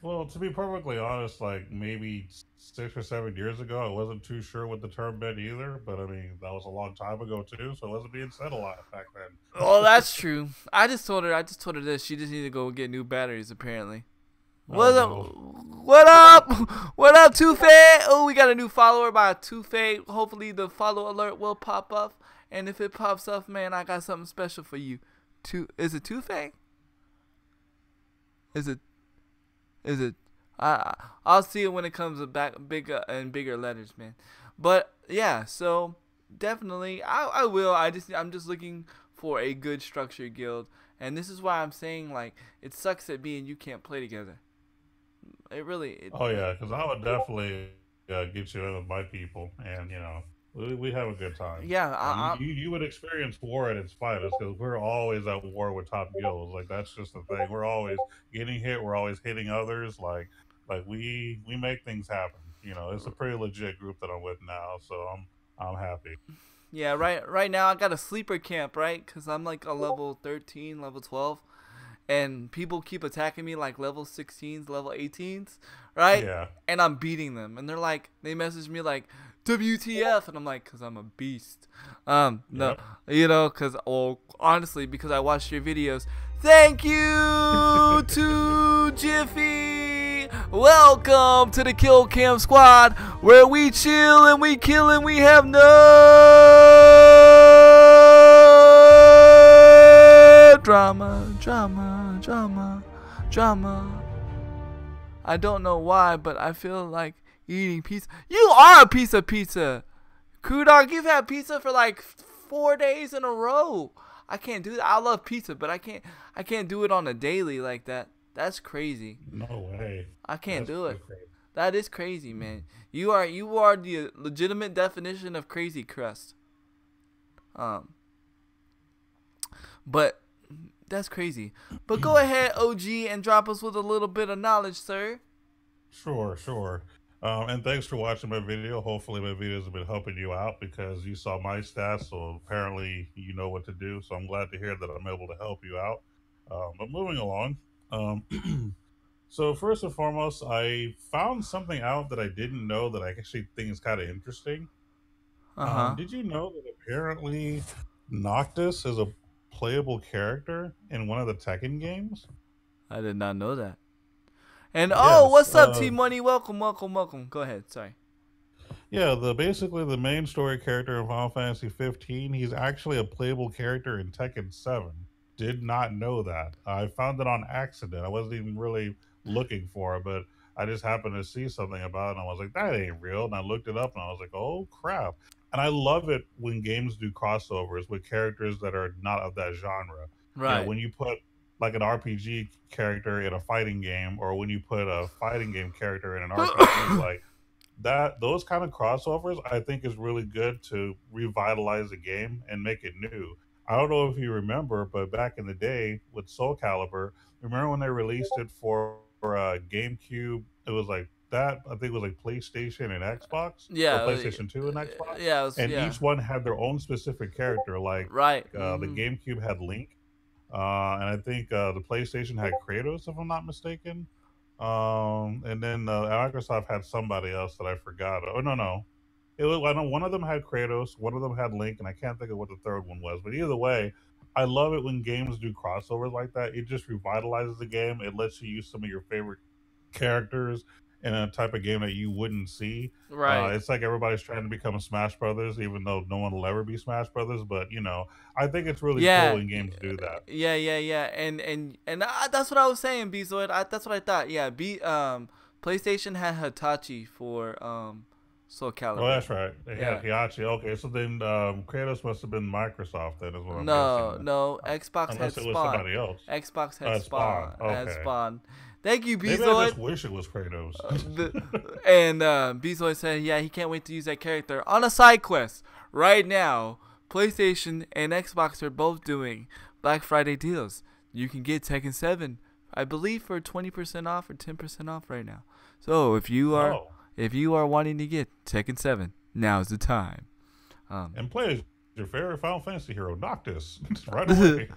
well, to be perfectly honest, like maybe 6 or 7 years ago, I wasn't too sure what the term meant either. But I mean, that was a long time ago too, so it wasn't being said a lot back then. Well, that's true. I just told her this. She just needed to go get new batteries, apparently. What up? no. What up? What up, Two-Fay? Oh, we got a new follower by Two-Fay. Hopefully the follow alert will pop up. And if it pops up, man, I got something special for you. Is it Two-Fay? Is it? I'll see it when it comes back bigger and bigger letters, man. But yeah, so definitely I will. I'm just looking for a good structured guild, and this is why I'm saying, like, it sucks that me and you can't play together. It really. Oh yeah, because I would definitely get you in with my people, and we have a good time. Yeah, And you would experience war at its finest, because we're always at war with top guilds. Like that's just the thing. We're always getting hit. We're always hitting others. Like we make things happen. It's a pretty legit group that I'm with now, so I'm happy. Yeah, right now I got a sleeper camp, right? Because I'm like a level 13, level 12. And people keep attacking me like level 16s, level 18s, right? Yeah. And I'm beating them. And they message me like, WTF? And I'm like, because I'm a beast. No, Yep. honestly, because I watched your videos. Thank you to Jiffy. Welcome to the Kill Cam Squad, where we chill and we kill and we have no drama. I don't know why, but I feel like eating pizza. You are a piece of pizza. Crew Dog, you've had pizza for like 4 days in a row. I can't do that. I love pizza, but I can't do it on a daily like that. That's crazy. No way. I can't That's do it. crazy. That is crazy, man. You are the legitimate definition of crazy crust. But that's crazy. But go ahead, OG, and drop us with a little bit of knowledge, sir. Sure. And thanks for watching my video. Hopefully my videos have been helping you out, because you saw my stats, so apparently you know what to do. So I'm glad to hear that I'm able to help you out. But moving along. So first and foremost, I found something out that I didn't know that I actually think is kind of interesting. Did you know that apparently Noctis is a playable character in one of the Tekken games? I did not know that. And Yes. what's up, T Money? Welcome. Go ahead. Sorry. Yeah, basically the main story character in Final Fantasy 15, he's actually a playable character in Tekken 7. Did not know that. I found it on accident. I wasn't even really looking for it, but I just happened to see something about it, and I was like, that ain't real. And I looked it up, and I was like, oh crap. And I love it when games do crossovers with characters that are not of that genre. Right. When you put like an RPG character in a fighting game, or when you put a fighting game character in an RPG, like that, those kind of crossovers, I think is really good to revitalize a game and make it new. I don't know if you remember, but back in the day with Soul Calibur, remember when they released it for GameCube? It was like that. I think it was like PlayStation and Xbox, or Yeah. PlayStation 2 and Xbox, Yeah. It was, and yeah. each one had their own specific character. Like Right. the Mhm. GameCube had Link, and I think the PlayStation had Kratos, if I'm not mistaken. And then Microsoft had somebody else that I forgot. Oh no, it was, I know one of them had Kratos, one of them had Link, and I can't think of what the third one was. But either way, I love it when games do crossovers like that. It just revitalizes the game. It lets you use some of your favorite characters in a type of game that you wouldn't see. Right. It's like everybody's trying to become a Smash Brothers, even though no one will ever be Smash Brothers. But I think it's really cool when games do that. Yeah. And that's what I was saying, Bezoid. That's what I thought. Yeah. PlayStation had Hitachi for Soul Calibur. Oh, that's right. They Yeah. had Hiachi. Okay, so then Kratos must have been Microsoft. Then is what I'm No, guessing. no. Xbox Unless had it was Spawn. somebody else. Xbox had Spawn. Spawn. Had Okay. Spawn. Thank you, Maybe I Bezoid. just wish it was Kratos. And Bezoid said, yeah, he can't wait to use that character on a side quest. Right now, PlayStation and Xbox are both doing Black Friday deals. You can get Tekken 7, I believe, for 20% off or 10% off right now. So if you are wanting to get Tekken 7, now's the time. And play as your favorite Final Fantasy hero, Noctis, right away.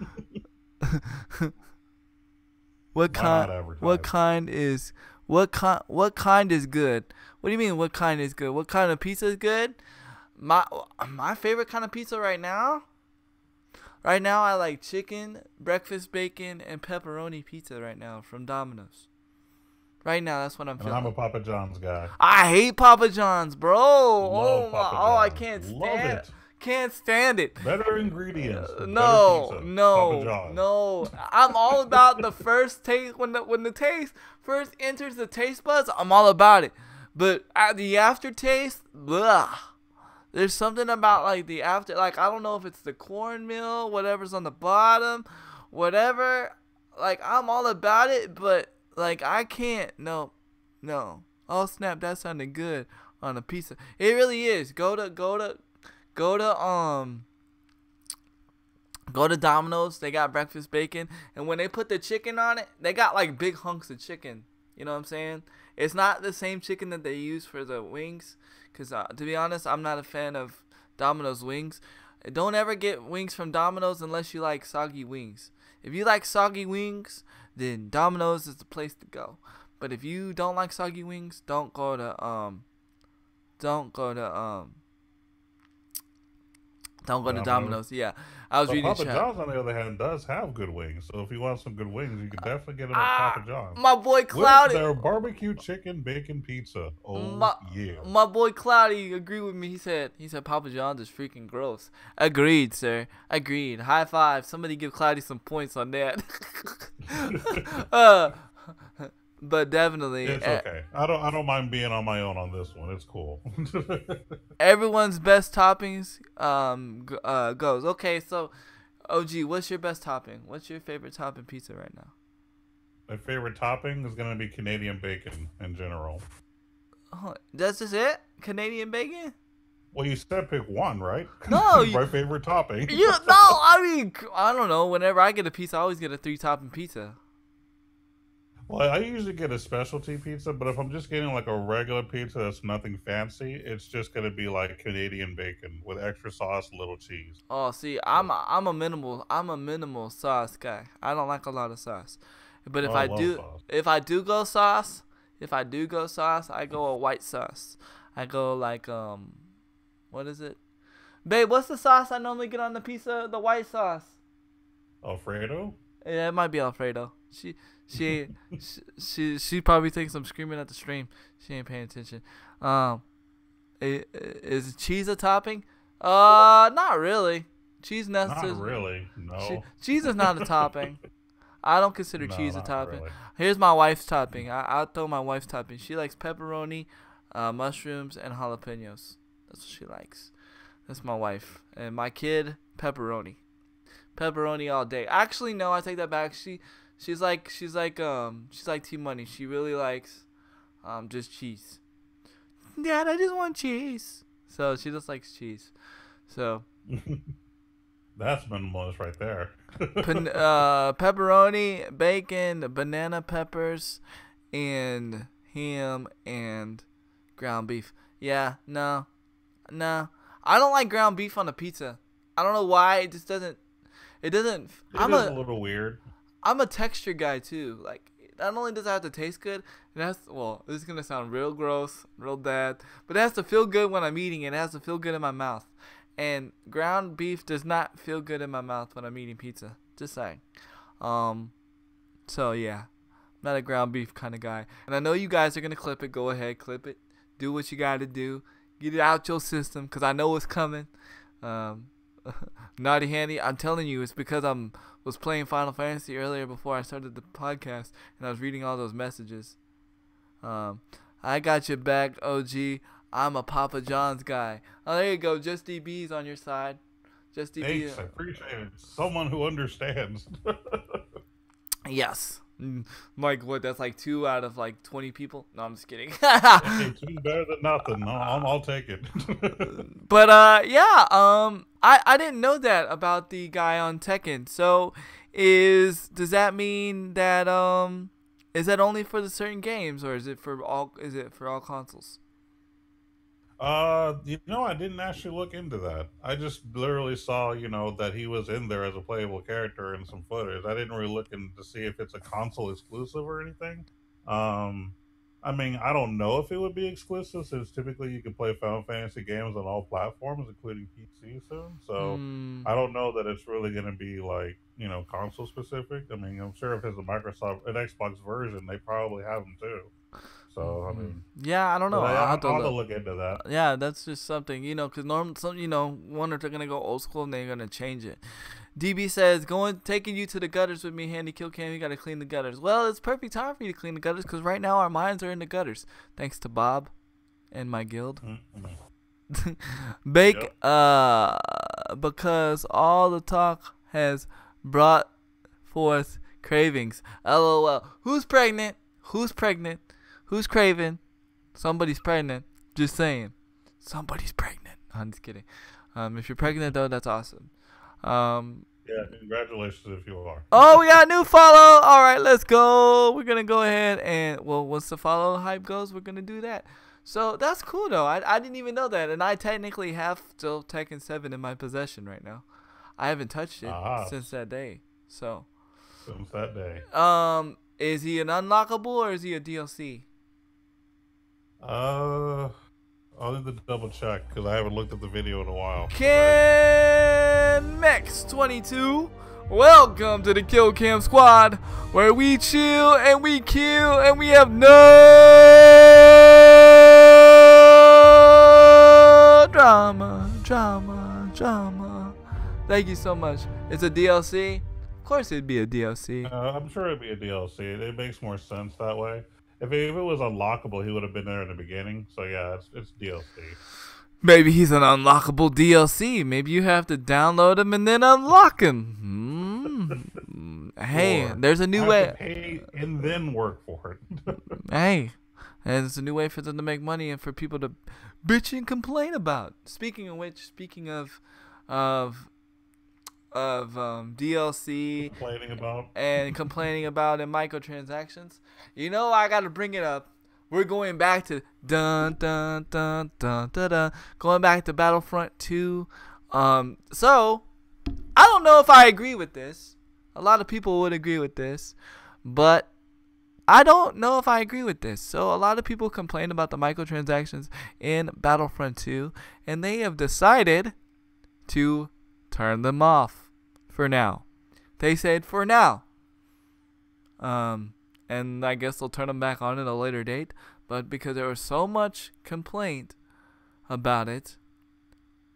What Why not kind? advertise? What kind is? What kind is good? What do you mean? What kind is good? What kind of pizza is good? My favorite kind of pizza right now. Right now, I like chicken, breakfast bacon, and pepperoni pizza. Right now from Domino's. Right now, that's what I'm And feeling. I'm a Papa John's guy. I hate Papa John's, bro. Love Papa I John's. can't Love stand it. Can't stand it. Better ingredients. Better No, pizza. Papa no, John's. no. I'm all about the first taste. When the taste first enters the taste buds, I'm all about it. But at the aftertaste, blah. There's something about like the after, like I don't know if it's the cornmeal, whatever's on the bottom, whatever. Like I'm all about it, but like I can't. No. Oh snap! That sounded good on a pizza. It really is. Go to Domino's. They got breakfast bacon, and when they put the chicken on it, they got like big hunks of chicken. You know what I'm saying? It's not the same chicken that they use for the wings, because to be honest, I'm not a fan of Domino's wings. Don't ever get wings from Domino's unless you like soggy wings. If you like soggy wings, then Domino's is the place to go. But if you don't like soggy wings, don't go to Domino's. Yeah, I was But reading Papa chat. John's, on the other hand, does have good wings. So if you want some good wings, you can definitely get them at Papa John's. My boy With Cloudy. their barbecue chicken bacon pizza. Oh, yeah. My boy Cloudy agreed with me. He said Papa John's is freaking gross. Agreed, sir. Agreed. High five. Somebody give Cloudy some points on that. But definitely, It's okay. I don't mind being on my own on this one. It's cool. everyone's best toppings goes. Okay, so OG, what's your best topping? What's your favorite topping pizza right now? My favorite topping is going to be Canadian bacon in general. Oh, that's just it? Canadian bacon? Well, you said pick one, right? No, my favorite topping. I mean, I don't know. Whenever I get a pizza, I always get a 3-topping pizza. Well, I usually get a specialty pizza, but if I'm just getting like a regular pizza that's nothing fancy, it's just going to be like Canadian bacon with extra sauce, little cheese. Oh, see, I'm a minimal sauce guy. I don't like a lot of sauce. But if Oh, I love do sauce. if I do go sauce, I go a white sauce. I go like what is it? Babe, what's the sauce I normally get on the pizza? The white sauce. Alfredo? Yeah, it might be Alfredo. She probably thinks I'm screaming at the stream. She ain't paying attention. Is cheese a topping? Not really. Cheese Not necessary. really. No. Cheese is not a topping. I don't consider No, cheese a not topping. really. Here's my wife's topping. I'll throw my wife's topping. She likes pepperoni, mushrooms, and jalapenos. That's what she likes. That's my wife. And my kid, pepperoni. Pepperoni all day. Actually, no, I take that back. She's like Team Money. She really likes just cheese. Dad, I just want cheese. So she just likes cheese. So That's minimalist right there. pepperoni, bacon, banana peppers, and ham and ground beef. Yeah, no. I don't like ground beef on a pizza. I don't know why. It just doesn't. It doesn't. It is a little weird. I'm a texture guy too. Like, not only does it have to taste good, it has. Well, this is gonna sound real gross, real bad, but it has to feel good when I'm eating it. It has to feel good in my mouth. And ground beef does not feel good in my mouth when I'm eating pizza. Just saying. So yeah, I'm not a ground beef kind of guy. And I know you guys are gonna clip it. Go ahead, clip it. Do what you gotta do. Get it out your system, cause I know it's coming. Naughty Handy, I'm telling you, it's because was playing Final Fantasy earlier before I started the podcast, and I was reading all those messages. I got your back, OG. I'm a Papa John's guy. Oh, there you go. Just DB's on your side. Just DB. Thanks, I appreciate it. Someone who understands. Yes. Like, what? That's like 2 out of like 20 people? No, I'm just kidding. Hey, two better than nothing. I'll take it. But yeah. I didn't know that about the guy on Tekken. So, does that mean that is that only for the certain games, or is it for all? Is it for all consoles? I didn't actually look into that. I just literally saw, that he was in there as a playable character in some footage. I didn't really look in to see if it's a console exclusive or anything. I mean, I don't know if it would be exclusive, since typically you can play Final Fantasy games on all platforms, including PC soon. So I don't know that it's really going to be like, console specific. I mean, I'm sure if it's an Xbox version, they probably have them too. So I mean, yeah, I don't know. I'll have to look. look into that. Yeah, that's just something, because wonder if they're gonna go old school and they're gonna change it. DB says, taking you to the gutters with me, Handy Kill Cam. You gotta clean the gutters. Well, it's perfect time for you to clean the gutters, because right now our minds are in the gutters, thanks to Bob and my guild. Bake, because all the talk has brought forth cravings. LOL. Who's pregnant? Who's craving? Somebody's pregnant. Just saying. Somebody's pregnant. I'm just kidding. If you're pregnant, though, that's awesome. Yeah, congratulations if you are. Oh, we got a new follow. All right, let's go. We're going to go ahead and, once the follow hype goes, we're going to do that. So that's cool, though. I didn't even know that. And I technically have still Tekken 7 in my possession right now. I haven't touched it since that day. So. Since that day. Is he an unlockable or is he a DLC? I'll need to double check because I haven't looked at the video in a while. Ken Mex 22, welcome to the Kill Cam Squad, where we chill and we kill and we have no drama. Thank you so much. It's a DLC. Of course, it'd be a DLC. I'm sure it'd be a DLC. It makes more sense that way. If it was unlockable, he would have been there in the beginning. So yeah, it's DLC. Maybe he's an unlockable DLC. Maybe you have to download him and then unlock him. Hey, there's a new way. To pay and then work for it. Hey, and it's a new way for them to make money and for people to bitch and complain about. Speaking of which, speaking of DLC complaining about and microtransactions, I gotta bring it up. We're going back to going back to Battlefront 2. So I don't know if I agree with this. A lot of people would agree with this, but I don't know if I agree with this. So a lot of people complain about the microtransactions in Battlefront 2, and they have decided to turn them off for now. They said for now. And I guess they'll turn them back on at a later date. But because there was so much complaint about it,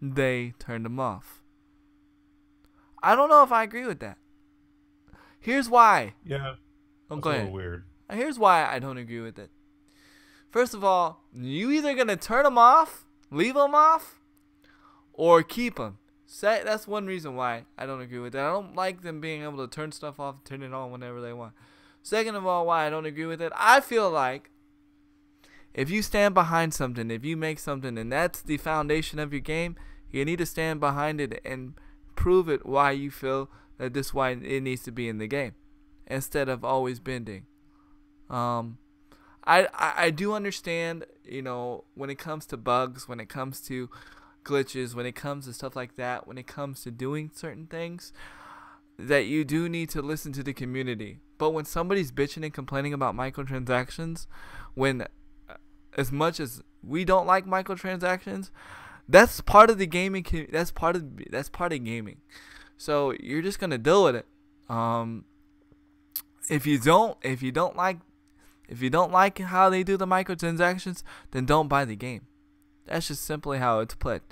they turned them off. I don't know if I agree with that. Here's why. Yeah, Oh, that's go a ahead. little weird. Here's why I don't agree with it. First of all, you either gonna turn them off, leave them off, or keep them. That's one reason why I don't agree with that. I don't like them being able to turn stuff off, turn it on whenever they want. Second of all, why I don't agree with it, I feel like if you stand behind something, if you make something, and that's the foundation of your game, you need to stand behind it and prove it why you feel that this is why it needs to be in the game, instead of always bending. I do understand, when it comes to bugs, when it comes to glitches, when it comes to stuff like that, when it comes to doing certain things, that you do need to listen to the community. But when somebody's bitching and complaining about microtransactions, when as much as we don't like microtransactions, that's part of the gaming. That's part of gaming. So you're just gonna deal with it. If you don't like how they do the microtransactions, then don't buy the game. That's just simply how it's put.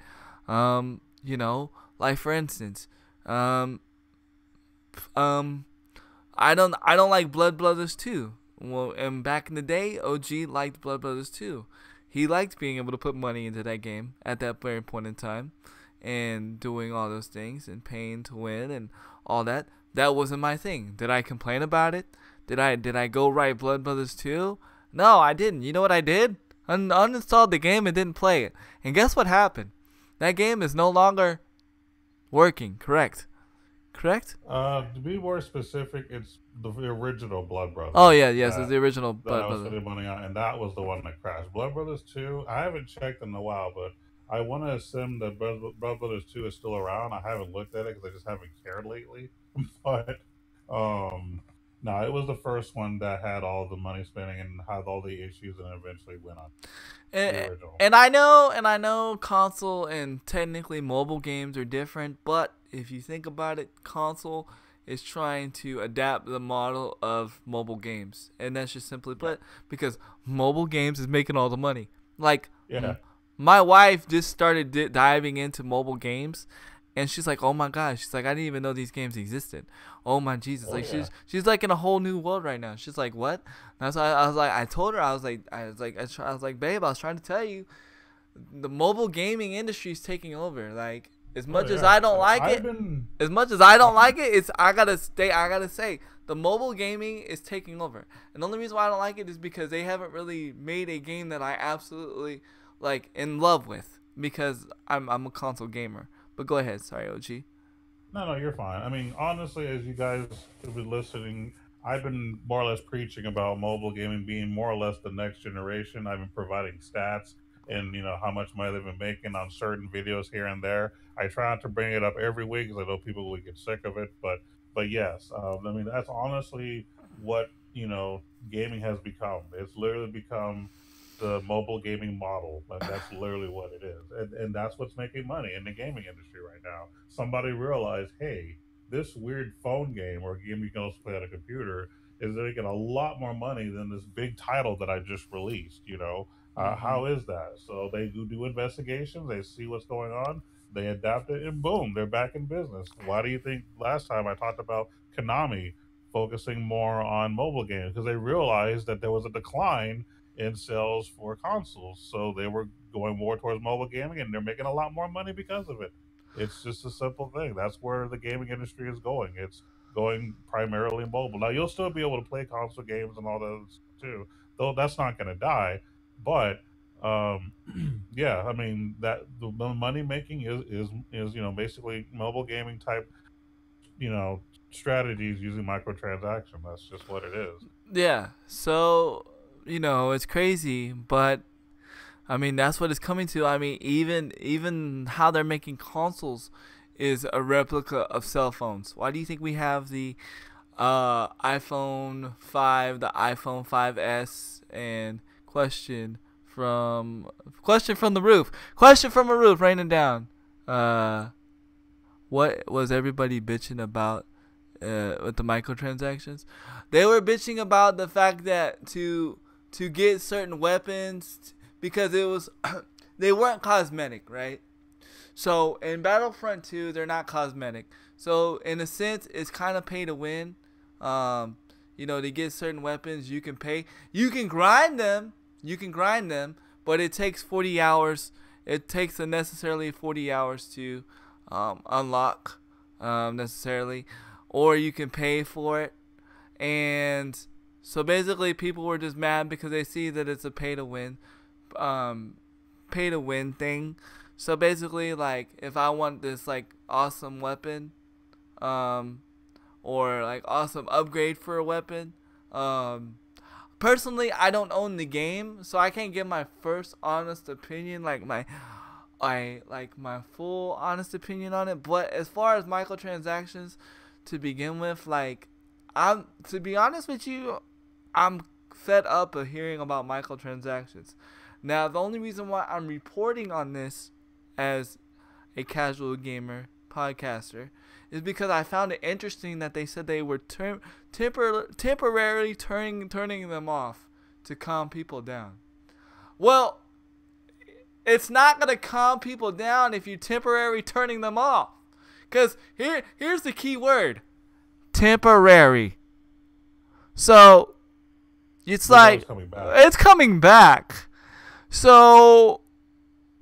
Like for instance, I don't like Blood Brothers 2. Well, and back in the day, OG liked Blood Brothers 2. He liked being able to put money into that game at that very point in time, and doing all those things and paying to win and all that. That wasn't my thing. Did I complain about it? Did I go write Blood Brothers 2? No, I didn't. You know what I did? Uninstalled the game and didn't play it. And guess what happened? That game is no longer working. Correct? To be more specific, it's the original Blood Brothers. Oh yeah, yes, it's the original that Blood I was Brothers. spending money on, and that was the one that crashed. Blood Brothers 2, I haven't checked in a while, but I want to assume that Blood Brothers 2 is still around. I haven't looked at it because I just haven't cared lately. But no, it was the first one that had all the money spending and had all the issues, and eventually went on. And I know console and technically mobile games are different, but if you think about it, console is trying to adapt the model of mobile games, and that's just simply put, because mobile games is making all the money. Like, my wife just started diving into mobile games, and she's like, "Oh my gosh!" She's like, "I didn't even know these games existed." Oh my Jesus! She's like in a whole new world right now. She's like, "What?" And that's why I was like, I told her, I was like, "Babe, I was trying to tell you, the mobile gaming industry is taking over. Like, as much as I don't like it, I gotta say, the mobile gaming is taking over. And the only reason why I don't like it is because they haven't really made a game that I absolutely like in love with, because I'm a console gamer." But go ahead, sorry, OG. No, you're fine. I mean, honestly, as you guys have been listening, I've been more or less preaching about mobile gaming being more or less the next generation. I've been providing stats and how much money they've been making on certain videos here and there. I try not to bring it up every week because I know people will get sick of it. But yes, I mean, that's honestly what gaming has become. It's literally become the mobile gaming model, and that's literally what it is, and that's what's making money in the gaming industry right now. Somebody realized, hey, this weird phone game or game you can also play on a computer is making a lot more money than this big title that I just released. How is that? So they do investigations, they see what's going on, they adapt it, and boom, they're back in business. Why do you think last time I talked about Konami focusing more on mobile games? Because they realized that there was a decline in sales for consoles, so they were going more towards mobile gaming, and they're making a lot more money because of it. It's just a simple thing. That's where the gaming industry is going. It's going primarily mobile. Now, you'll still be able to play console games and all that too, though that's not going to die. But yeah, I mean, that the money making is basically mobile gaming type strategies using microtransaction. That's just what it is. Yeah. So it's crazy, but I mean, that's what it's coming to. I mean, even how they're making consoles is a replica of cell phones. Why do you think we have the iPhone 5, the iPhone 5S, and question from the roof? Question from a roof raining down. What was everybody bitching about with the microtransactions? They were bitching about the fact that to get certain weapons, because it was they weren't cosmetic, right? So in Battlefront 2, they're not cosmetic. So in a sense, it's kind of pay to win. You know, to get certain weapons, you can pay. You can grind them. But it takes 40 hours. It takes necessarily 40 hours to unlock necessarily, or you can pay for it. And so basically, people were just mad because they see that it's a pay to win thing. So basically, like, if I want this like awesome weapon, or like awesome upgrade for a weapon, personally, I don't own the game, so I can't give my first honest opinion, like my full honest opinion on it. But as far as microtransactions, to begin with, like, to be honest with you, I'm fed up of hearing about microtransactions. Now, the only reason why I'm reporting on this as a casual gamer podcaster is because I found it interesting that they said they were temporarily turning them off to calm people down. Well, it's not going to calm people down if you temporarily turning them off. Because here's the key word. Temporary. So, it's like, it's coming back. So,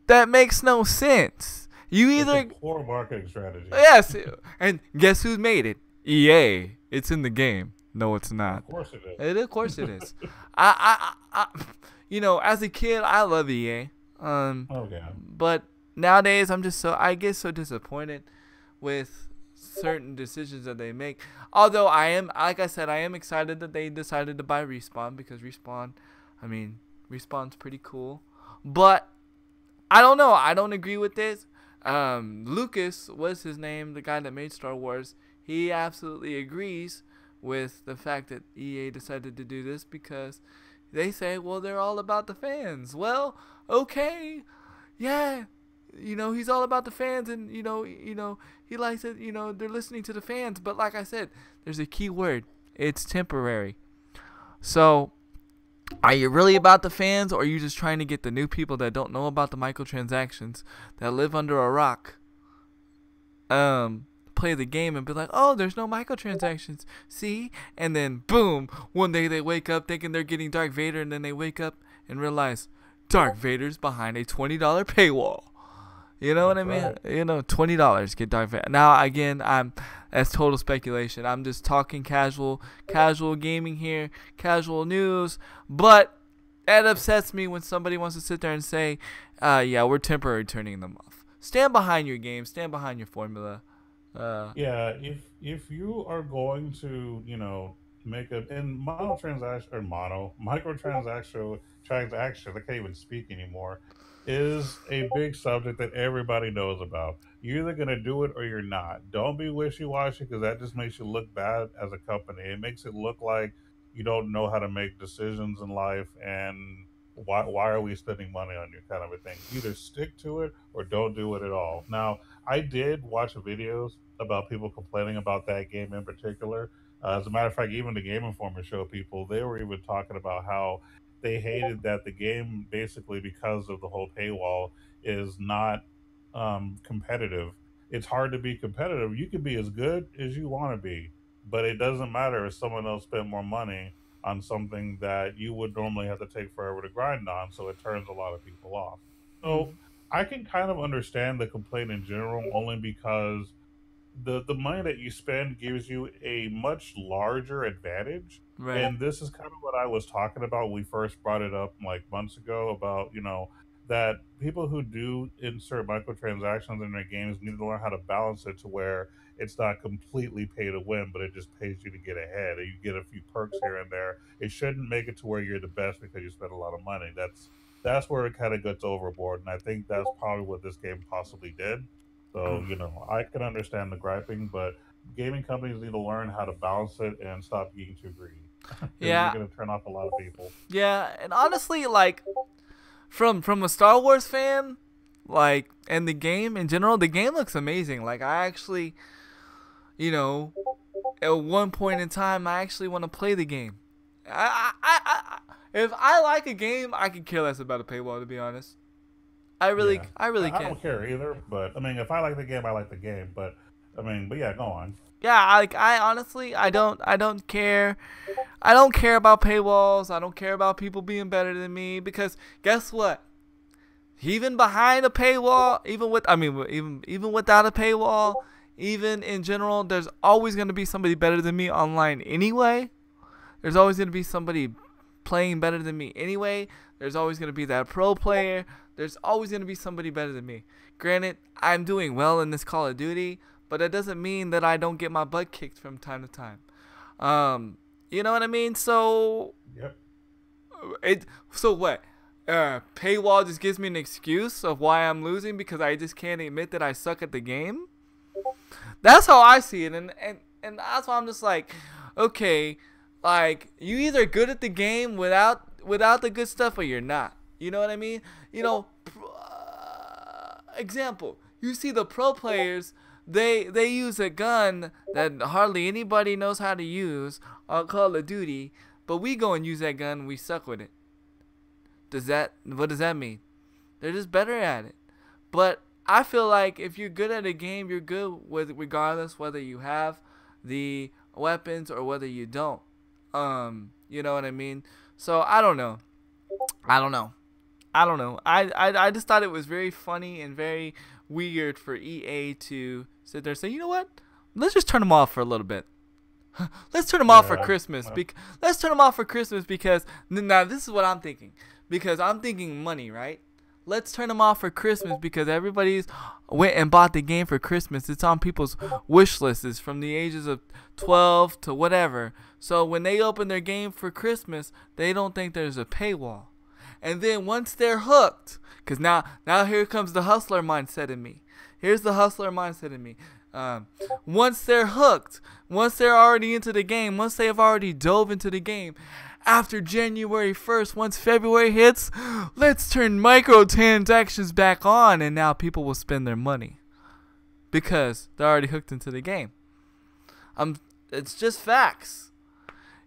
that makes no sense. You either... It's a poor marketing strategy. Yes. And guess who's made it? EA. It's in the game. No, it's not. Of course it is. Of course it is. I you know, as a kid, I love EA. Okay. But nowadays, I get so disappointed with certain decisions that they make. Although I am, like I said, I am excited that they decided to buy Respawn, because Respawn's pretty cool. But I don't know. I don't agree with this. Lucas was his name, the guy that made Star Wars. He absolutely agrees with the fact that EA decided to do this, because they say, well, they're all about the fans. Well, okay, yeah, you know, he's all about the fans, and you know, he likes it. You know, they're listening to the fans. But like I said, there's a key word. It's temporary. So, are you really about the fans, or are you just trying to get the new people that don't know about the microtransactions, that live under a rock, play the game and be like, oh, there's no microtransactions, see? And then, boom, one day they wake up thinking they're getting Darth Vader, and then they wake up and realize Darth Vader's behind a $20 paywall. You know what I mean? Right. You know, $20 get Darth Vader. Now, again, that's total speculation. I'm just talking casual gaming here, casual news. But that upsets me when somebody wants to sit there and say, yeah, we're temporarily turning them off. Stand behind your game. Stand behind your formula. Yeah, if you are going to, you know, make microtransaction, I can't even speak anymore, is a big subject that everybody knows about. You're either going to do it or you're not. Don't be wishy-washy, because that just makes you look bad as a company. It makes it look like you don't know how to make decisions in life, and why are we spending money on you, kind of a thing. Either stick to it or don't do it at all. Now, I did watch videos about people complaining about that game in particular. As a matter of fact, even the Game Informer show people, they were even talking about how they hated that the game, basically because of the whole paywall, is not competitive. It's hard to be competitive. You can be as good as you want to be, but it doesn't matter if someone else spent more money on something that you would normally have to take forever to grind on, so it turns a lot of people off. So I can kind of understand the complaint in general, only because the money that you spend gives you a much larger advantage. Right. And this is kind of what I was talking about when we first brought it up like months ago, about, you know, that people who do insert microtransactions in their games need to learn how to balance it to where it's not completely pay to win, but it just pays you to get ahead, or you get a few perks here and there. It shouldn't make it to where you're the best because you spend a lot of money. That's where it kind of gets overboard, and I think that's probably what this game possibly did. So, you know, I can understand the griping, but gaming companies need to learn how to balance it and stop getting too greedy. Yeah, you're going to turn off a lot of people. Yeah, and honestly, like, from a Star Wars fan, like, and the game in general, the game looks amazing. Like, I actually, you know, at one point in time, I actually want to play the game. If I like a game, I could care less about a paywall, to be honest. I really I can't. don't care either, but I mean, if I like the game, I like the game. But I mean, but yeah, go on. Yeah, I honestly I don't care. I don't care about paywalls. I don't care about people being better than me because guess what? Even behind a paywall, even without a paywall, even in general, there's always going to be somebody better than me online anyway. There's always going to be somebody playing better than me anyway. There's always going to be that pro player. There's always going to be somebody better than me. Granted, I'm doing well in this Call of Duty, but that doesn't mean that I don't get my butt kicked from time to time. You know what I mean? So, Yep. So what? Paywall just gives me an excuse of why I'm losing because I just can't admit that I suck at the game. That's how I see it, and that's why I'm just like, okay, like you either good at the game without the good stuff or you're not. You know what I mean? You know, example, you see the pro players, they use a gun that hardly anybody knows how to use on Call of Duty, but we go and use that gun and we suck with it. What does that mean? They're just better at it. But I feel like if you're good at a game, you're good with regardless whether you have the weapons or whether you don't. You know what I mean? So I don't know. I just thought it was very funny and very weird for EA to sit there and say, you know what? Let's just turn them off for a little bit. Let's turn them off for Christmas. Let's turn them off for Christmas because now this is what I'm thinking. Because I'm thinking money, right? Let's turn them off for Christmas because everybody's went and bought the game for Christmas. It's on people's wish lists from the ages of 12 to whatever. So when they open their game for Christmas, they don't think there's a paywall. And then once they're hooked, because now here comes the hustler mindset in me. Here's the hustler mindset in me. Once they're hooked, once they're already into the game, once they have already dove into the game, after January 1st, once February hits, let's turn microtransactions back on, and now people will spend their money because they're already hooked into the game. It's just facts.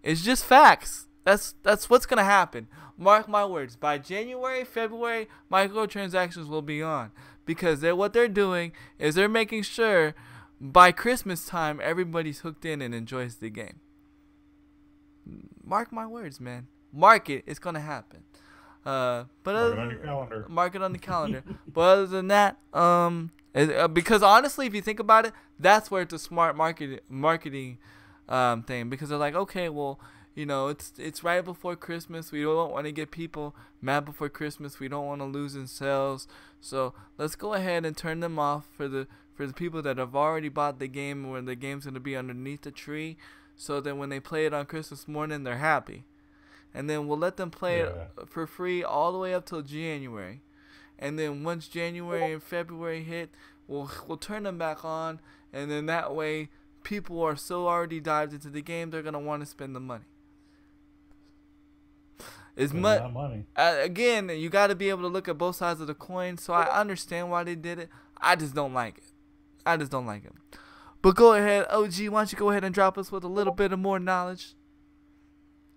It's just facts. That's what's gonna happen. Mark my words. By January, February, microtransactions will be on because what they're doing is they're making sure by Christmas time everybody's hooked in and enjoys the game. Mark my words, man. Mark it. It's gonna happen. But Mark it on your calendar. Mark it on the calendar. But other than that, because honestly, if you think about it, that's where it's a smart marketing thing. Because they're like, okay, well, you know, it's right before Christmas. We don't want to get people mad before Christmas. We don't want to lose in sales. So let's go ahead and turn them off for the people that have already bought the game, where the game's gonna be underneath the tree. So then when they play it on Christmas morning, they're happy. And then we'll let them play it for free all the way up till January. And then once January and February hit, we'll turn them back on. And then that way, people are so already dived into the game, they're going to want to spend the money. Money. Again, you got to be able to look at both sides of the coin. So I understand why they did it. I just don't like it. But go ahead, OG, why don't you go ahead and drop us with a little bit of more knowledge?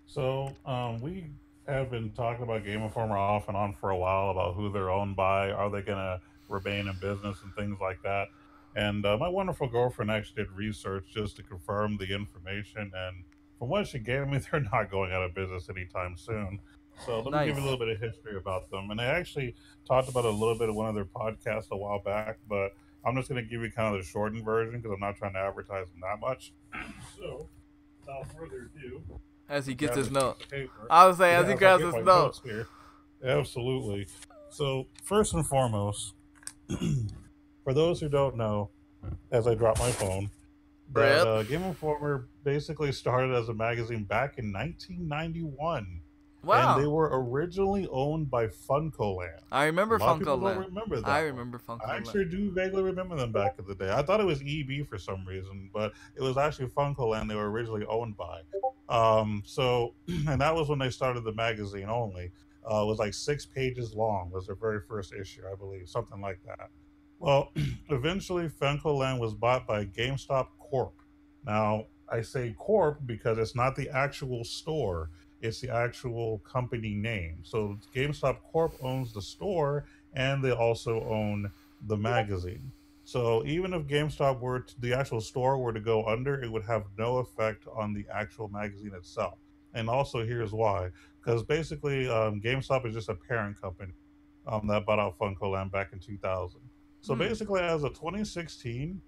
So, we have been talking about Game Informer off and on for a while about who they're owned by, are they going to remain in business and things like that. And my wonderful girlfriend actually did research just to confirm the information. And from what she gave me, they're not going out of business anytime soon. So let me give you a little bit of history about them. And I actually talked about it a little bit in one of their podcasts a while back, but I'm just going to give you kind of the shortened version because I'm not trying to advertise them that much. So, without further ado, as he gets his note, I would say as he grabs his note. Absolutely. So, first and foremost, for those who don't know, as I drop my phone, that Game Informer basically started as a magazine back in 1991. Wow. And they were originally owned by FuncoLand. I remember FuncoLand. Don't remember that. I remember FuncoLand. I actually do vaguely remember them back in the day. I thought it was EB for some reason, but it was actually FuncoLand they were originally owned by. And that was when they started the magazine only. It was like 6 pages long. Was their very first issue, I believe, something like that. Well, eventually FuncoLand was bought by GameStop Corp. Now, I say Corp because it's not the actual store. It's the actual company name. So GameStop Corp owns the store, and they also own the magazine. So even if GameStop the actual store were to go under, it would have no effect on the actual magazine itself. And also, here's why: because basically, GameStop is just a parent company that bought out FuncoLand back in 2000. So Hmm. basically, as of 2016,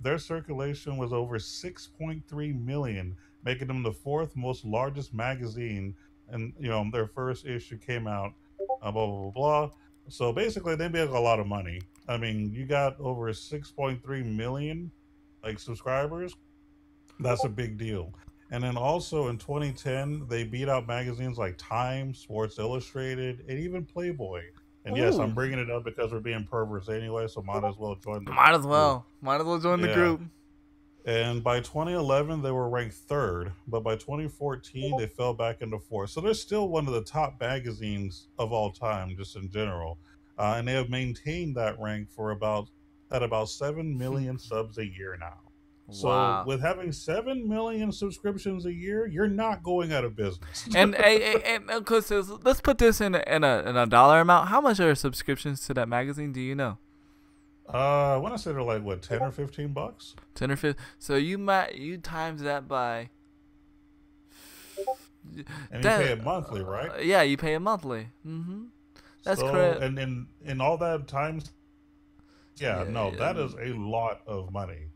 their circulation was over 6.3 million, making them the fourth most largest magazine. And their first issue came out, blah blah blah blah. So basically, they make a lot of money. I mean, you got over 6.3 million like subscribers. That's a big deal. And then also in 2010, they beat out magazines like Time, Sports Illustrated, and even Playboy. And yes, I'm Ooh. bringing it up because we're being perverts anyway, so might as well join the Might as group. well. Might as well join the Yeah. group. And by 2011, they were ranked third, but by 2014, they fell back into fourth. So they're still one of the top magazines of all time, just in general. And they have maintained that rank for about 7 million subs a year now. So Wow. with having 7 million subscriptions a year, you're not going out of business. And because let's put this in a dollar amount. How much are subscriptions to that magazine? Do you know? I want to say they're like what, 10 or 15 bucks? 10 or 15. So you times that by. And That- you pay it monthly, right? Yeah, you pay it monthly. That's so, correct. And in all that times, Yeah, that is a lot of money.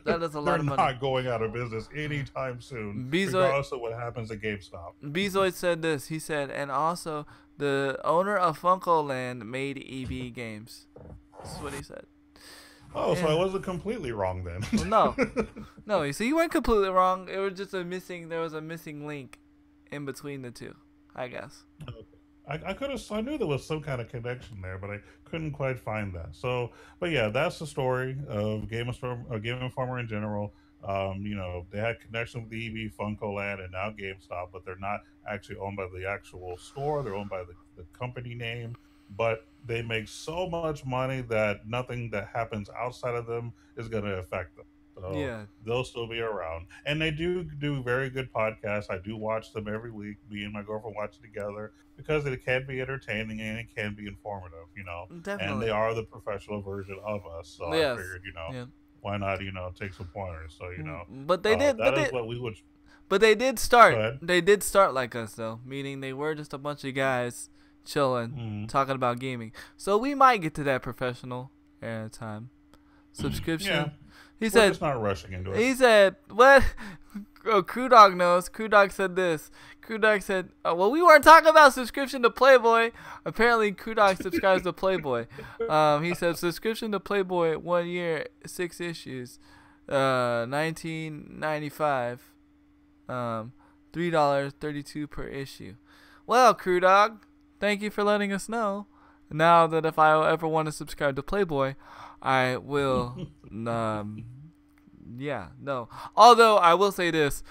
That is a lot They're of money. not going out of business anytime soon, Bezoy- regardless of what happens at GameStop. Bezoid said this. He said, and also the owner of FuncoLand made EB games. That's what he said. Oh, so Yeah. I wasn't completely wrong then. Well, no, you see, you weren't completely wrong. It was just there was a missing link in between the two, I guess. I knew there was some kind of connection there, but I couldn't quite find that. So, but yeah, that's the story of Game Informer in general. They had connection with the EB, FuncoLand, and now GameStop, but they're not actually owned by the actual store. They're owned by the company name, but they make so much money that nothing that happens outside of them is going to affect them. So Yeah. they'll still be around. And they do very good podcasts. I do watch them every week. Me and my girlfriend watch it together because it can be entertaining and it can be informative, And Definitely. they are the professional version of us. So Yes. I figured, Yeah. why not, take some pointers. So, But they did. that is what we would. But they did Go start. ahead. They did start like us though, meaning they were just a bunch of guys chilling, talking about gaming. So we might get to that professional time subscription. Yeah. He We're said. just not rushing into it. He said, "What?" Oh, Crew Dog knows. Crew Dog said this. Crew Dog said, "Well, we weren't talking about subscription to Playboy." Apparently, Crew Dog subscribes to Playboy. He said subscription to Playboy, 1 year, 6 issues, $19.95, $3.32 per issue. Well, Crew Dog, thank you for letting us know. Now that if I ever want to subscribe to Playboy, I will. Yeah, no. Although I will say this,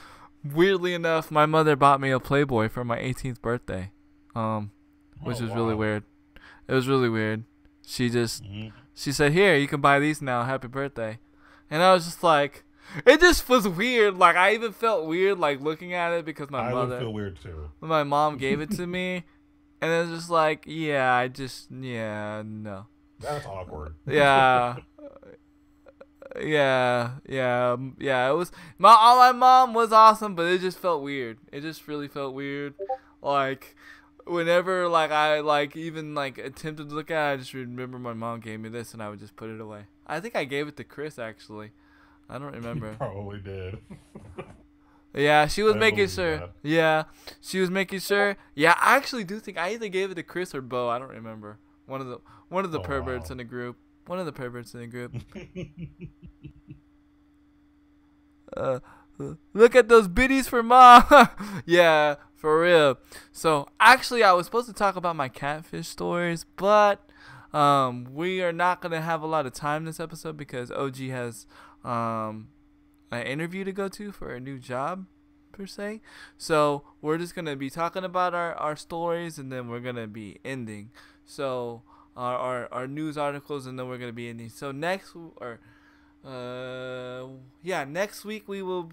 weirdly enough, my mother bought me a Playboy for my 18th birthday, which was really wow. weird. It was really weird. She Mhm. said, "Here, you can buy these now. Happy birthday," and I was just like, it just was weird. Like I even felt weird like looking at it because I would feel weird too. my mom gave it to me, and it was just like, no. That's awkward. Yeah. Yeah. It was my mom was awesome, but it just felt weird. It just really felt weird. Like whenever I even attempted to look at it, I just remember my mom gave me this and I would just put it away. I think I gave it to Chris actually. I don't remember. Probably did. Yeah, she was I making believe sure. that. Yeah, she was making sure. Yeah, I actually do think I either gave it to Chris or Bo. I don't remember. One of the Oh, perverts wow. in the group. One of the perverts in the group. Look at those biddies for mom. Yeah, for real. So actually, I was supposed to talk about my catfish stories, but we are not gonna have a lot of time this episode because OG has an interview to go to for a new job per se. So we're just gonna be talking about our stories and then we're gonna be ending. So our news articles and then we're gonna be ending. So next next week we will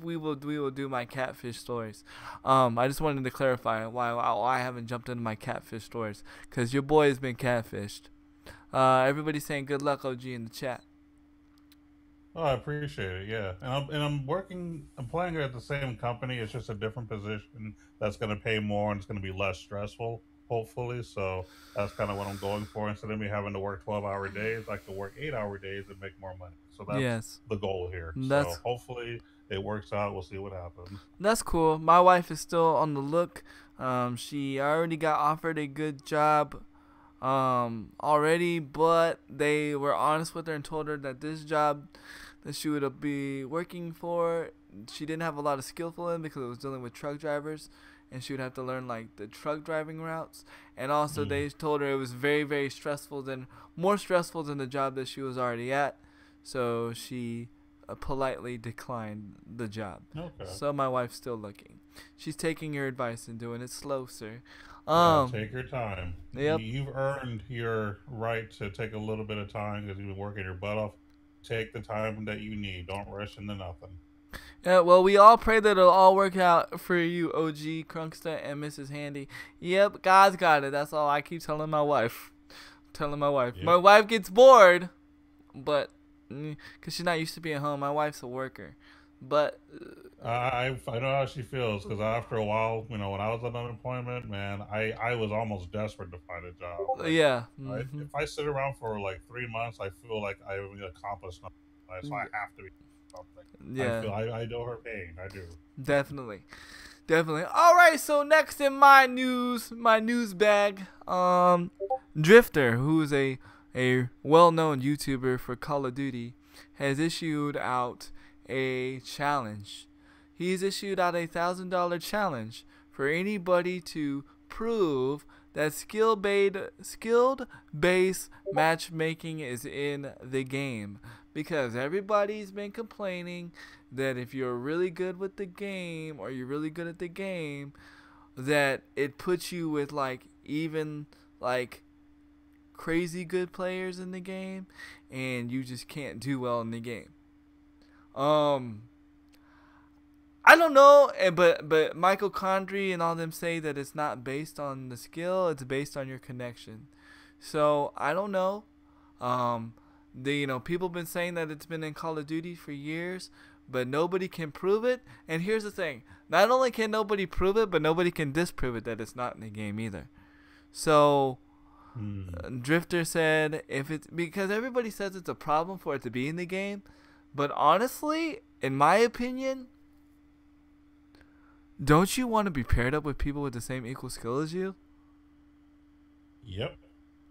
do my catfish stories. I just wanted to clarify why I haven't jumped into my catfish stories because your boy has been catfished. Everybody's saying good luck, OG, in the chat. Oh, I appreciate it. Yeah, and I'm working. I'm playing at the same company. It's just a different position that's going to pay more and it's going to be less stressful. Hopefully, so that's kind of what I'm going for. Instead of me having to work 12-hour days, I can work 8-hour days and make more money. So that's Yes, the goal here. So that's hopefully it works out. We'll see what happens. that's cool. My wife is still on the look. She already got offered a good job already, but they were honest with her and told her that this job that she would be working for, she didn't have a lot of skillful in because it was dealing with truck drivers, and she would have to learn like the truck driving routes. And also Mm. they told her it was very, very stressful, than more stressful than the job that she was already at. So she politely declined the job. Okay. So my wife's still looking. She's taking your advice and doing it slow, sir. Yeah, Um, take your time. yep. You've earned your right to take a little bit of time because you've been working your butt off. Take the time that you need. Don't rush into nothing. Yeah, well, we all pray that it'll all work out for you, OG, Crunksta, and Mrs. Handy. Yep, God's got it. That's all I keep telling my wife. My Yep. wife gets bored, but because she's not used to being home. My wife's a worker, but I know how she feels because after a while, when I was on unemployment, man, I was almost desperate to find a job. Like, yeah, if I sit around for like 3 months, I feel like I haven't accomplished nothing. So I have to be something. yeah, I know her pain. I do. definitely. Definitely. All right. So next in my news bag, Drifter, who's a well-known YouTuber for Call of Duty, has issued out a challenge. He's issued out $1,000 challenge for anybody to prove that skilled base matchmaking is in the game, because everybody's been complaining that if you're really good with the game, or you're really good at the game, that it puts you with like even like crazy good players in the game, and you just can't do well in the game. I don't know, but Michael Condrey and all them say that it's not based on the skill, it's based on your connection. So I don't know. People been saying that it's been in Call of Duty for years, but nobody can prove it. And here's the thing: not only can nobody prove it, but nobody can disprove it that it's not in the game either. So Drifter said if it's because everybody says it's a problem for it to be in the game, but honestly, in my opinion, don't you want to be paired up with people with the same equal skill as you? Yep.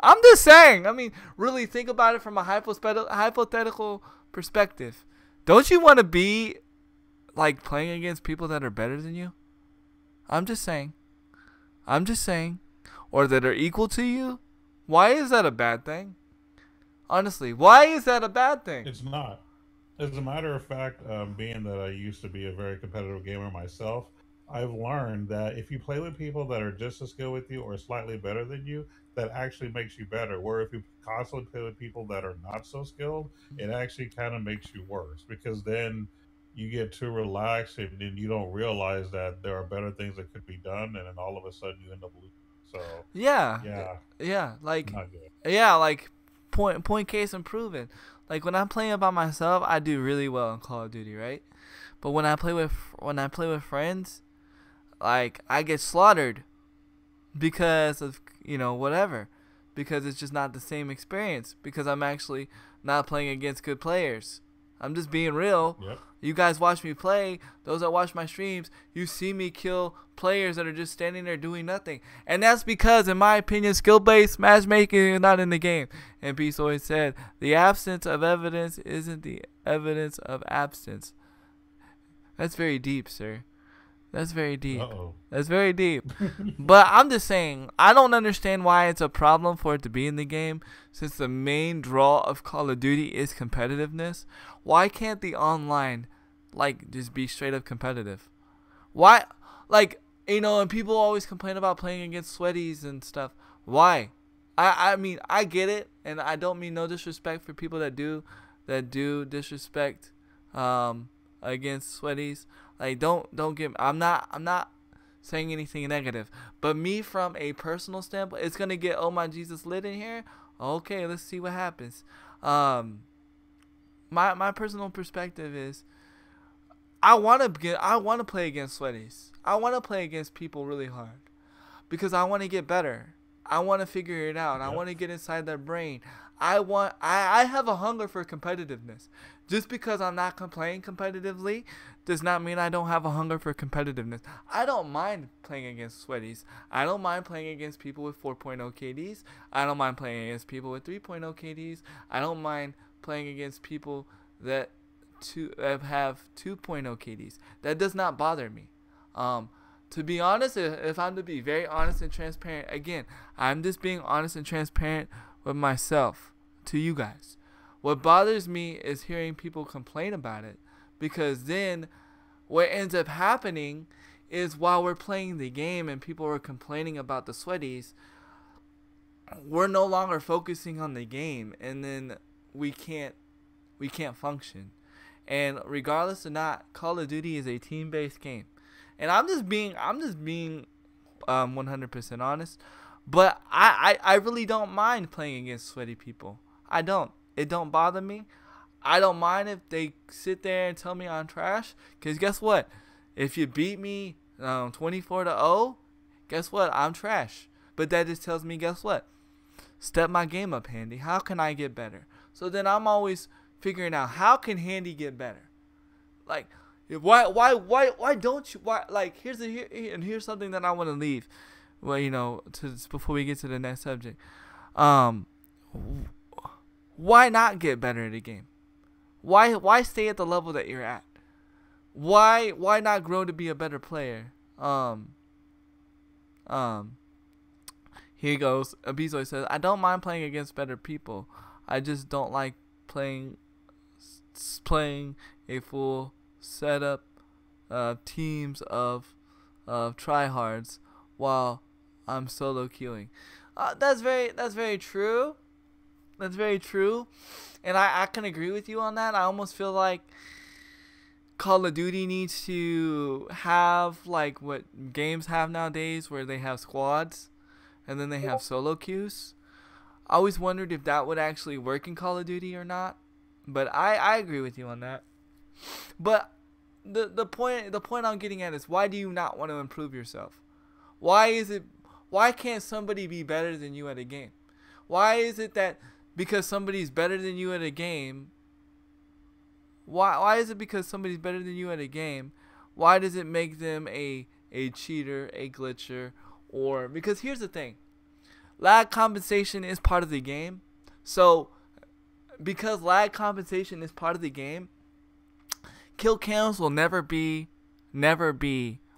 I'm just saying. I mean, really think about it from a hypothetical perspective. Don't you want to be like playing against people that are better than you? I'm just saying. Or that are equal to you? Why is that a bad thing? Honestly, why is that a bad thing? It's not. As a matter of fact, being that I used to be a very competitive gamer myself, I've learned that if you play with people that are just as skilled with you or slightly better than you, that actually makes you better. Where if you constantly play with people that are not so skilled, it actually kind of makes you worse because then you get too relaxed and then you don't realize that there are better things that could be done, and then all of a sudden you end up losing. So Yeah. yeah, Yeah, like not good. yeah, like point case and proven. Like when I'm playing by myself, I do really well in Call of Duty, right? But when I play with friends, like I get slaughtered because of whatever, because it's just not the same experience, because I'm actually not playing against good players. I'm just being real. Yep. You guys watch me play, those that watch my streams, you see me kill players that are just standing there doing nothing. And that's because, in my opinion, skill-based matchmaking is not in the game. And Peace always said, the absence of evidence isn't the evidence of absence. That's very deep, sir. That's very deep. Uh-oh. That's very deep. But I'm just saying, I don't understand why it's a problem for it to be in the game, since the main draw of Call of Duty is competitiveness. Why can't the online, like, just be straight up competitive? Why, like, and people always complain about playing against sweaties and stuff. Why? I mean, I get it, and I don't mean no disrespect for people that do disrespect against sweaties. Like, don't get. I'm not saying anything negative, but me from a personal standpoint, it's gonna get oh my Jesus lit in here. Okay, let's see what happens. my personal perspective is I want to play against sweaties. I want to play against people really hard because I want to get better. I want to figure it out. I want to get inside their brain. I have a hunger for competitiveness. Just because I'm not playing competitively does not mean I don't have a hunger for competitiveness. I don't mind playing against sweaties. I don't mind playing against people with 4.0 KDs. I don't mind playing against people with 3.0 KDs. I don't mind playing against people that have 2.0 KDs. That does not bother me. To be honest, if I'm to be very honest and transparent, again, I'm just being honest and transparent with myself to you guys. What bothers me is hearing people complain about it, because then what ends up happening is while we're playing the game and people are complaining about the sweaties, we're no longer focusing on the game, and then we can't function. And regardless or not, Call of Duty is a team-based game. And I'm just being 100% honest. But I really don't mind playing against sweaty people. I don't. It don't bother me. I don't mind if they sit there and tell me I'm trash. Because guess what? If you beat me 24-0, guess what? I'm trash. But that just tells me, guess what? Step my game up, Handy. How can I get better? So then I'm always figuring out, how can Handy get better? Like, why don't you? Why, like, here's something that I want to leave. Well, you know, before we get to the next subject, why not get better at a game? Why stay at the level that you're at? Why not grow to be a better player? Here goes. Abizoy says, I don't mind playing against better people. I just don't like playing a full setup teams of tryhards while I'm solo queuing. That's very true. That's very true. And I can agree with you on that. I almost feel like Call of Duty needs to have like what games have nowadays, where they have squads and then they have solo queues. I always wondered if that would actually work in Call of Duty or not. But I agree with you on that. But the point I'm getting at is, why do you not want to improve yourself? Why can't somebody be better than you at a game? Why is it that because somebody's better than you at a game, why is it because somebody's better than you at a game, why does it make them a cheater, a glitcher? Or, because here's the thing, lag compensation is part of the game. So because lag compensation is part of the game, kill cams will never be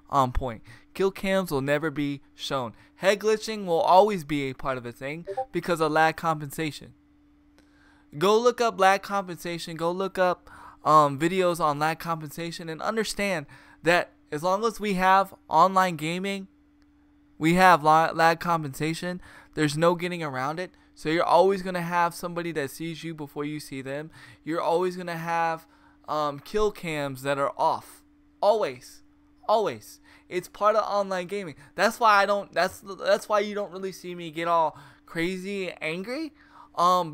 on point. Kill cams will never be shown. Head glitching will always be a part of a thing because of lag compensation. Go look up lag compensation. Go look up videos on lag compensation and understand that as long as we have online gaming, we have lag compensation. There's no getting around it. So you're always going to have somebody that sees you before you see them. You're always going to have kill cams that are off. Always. It's part of online gaming. That's why that's why you don't really see me get all crazy and angry.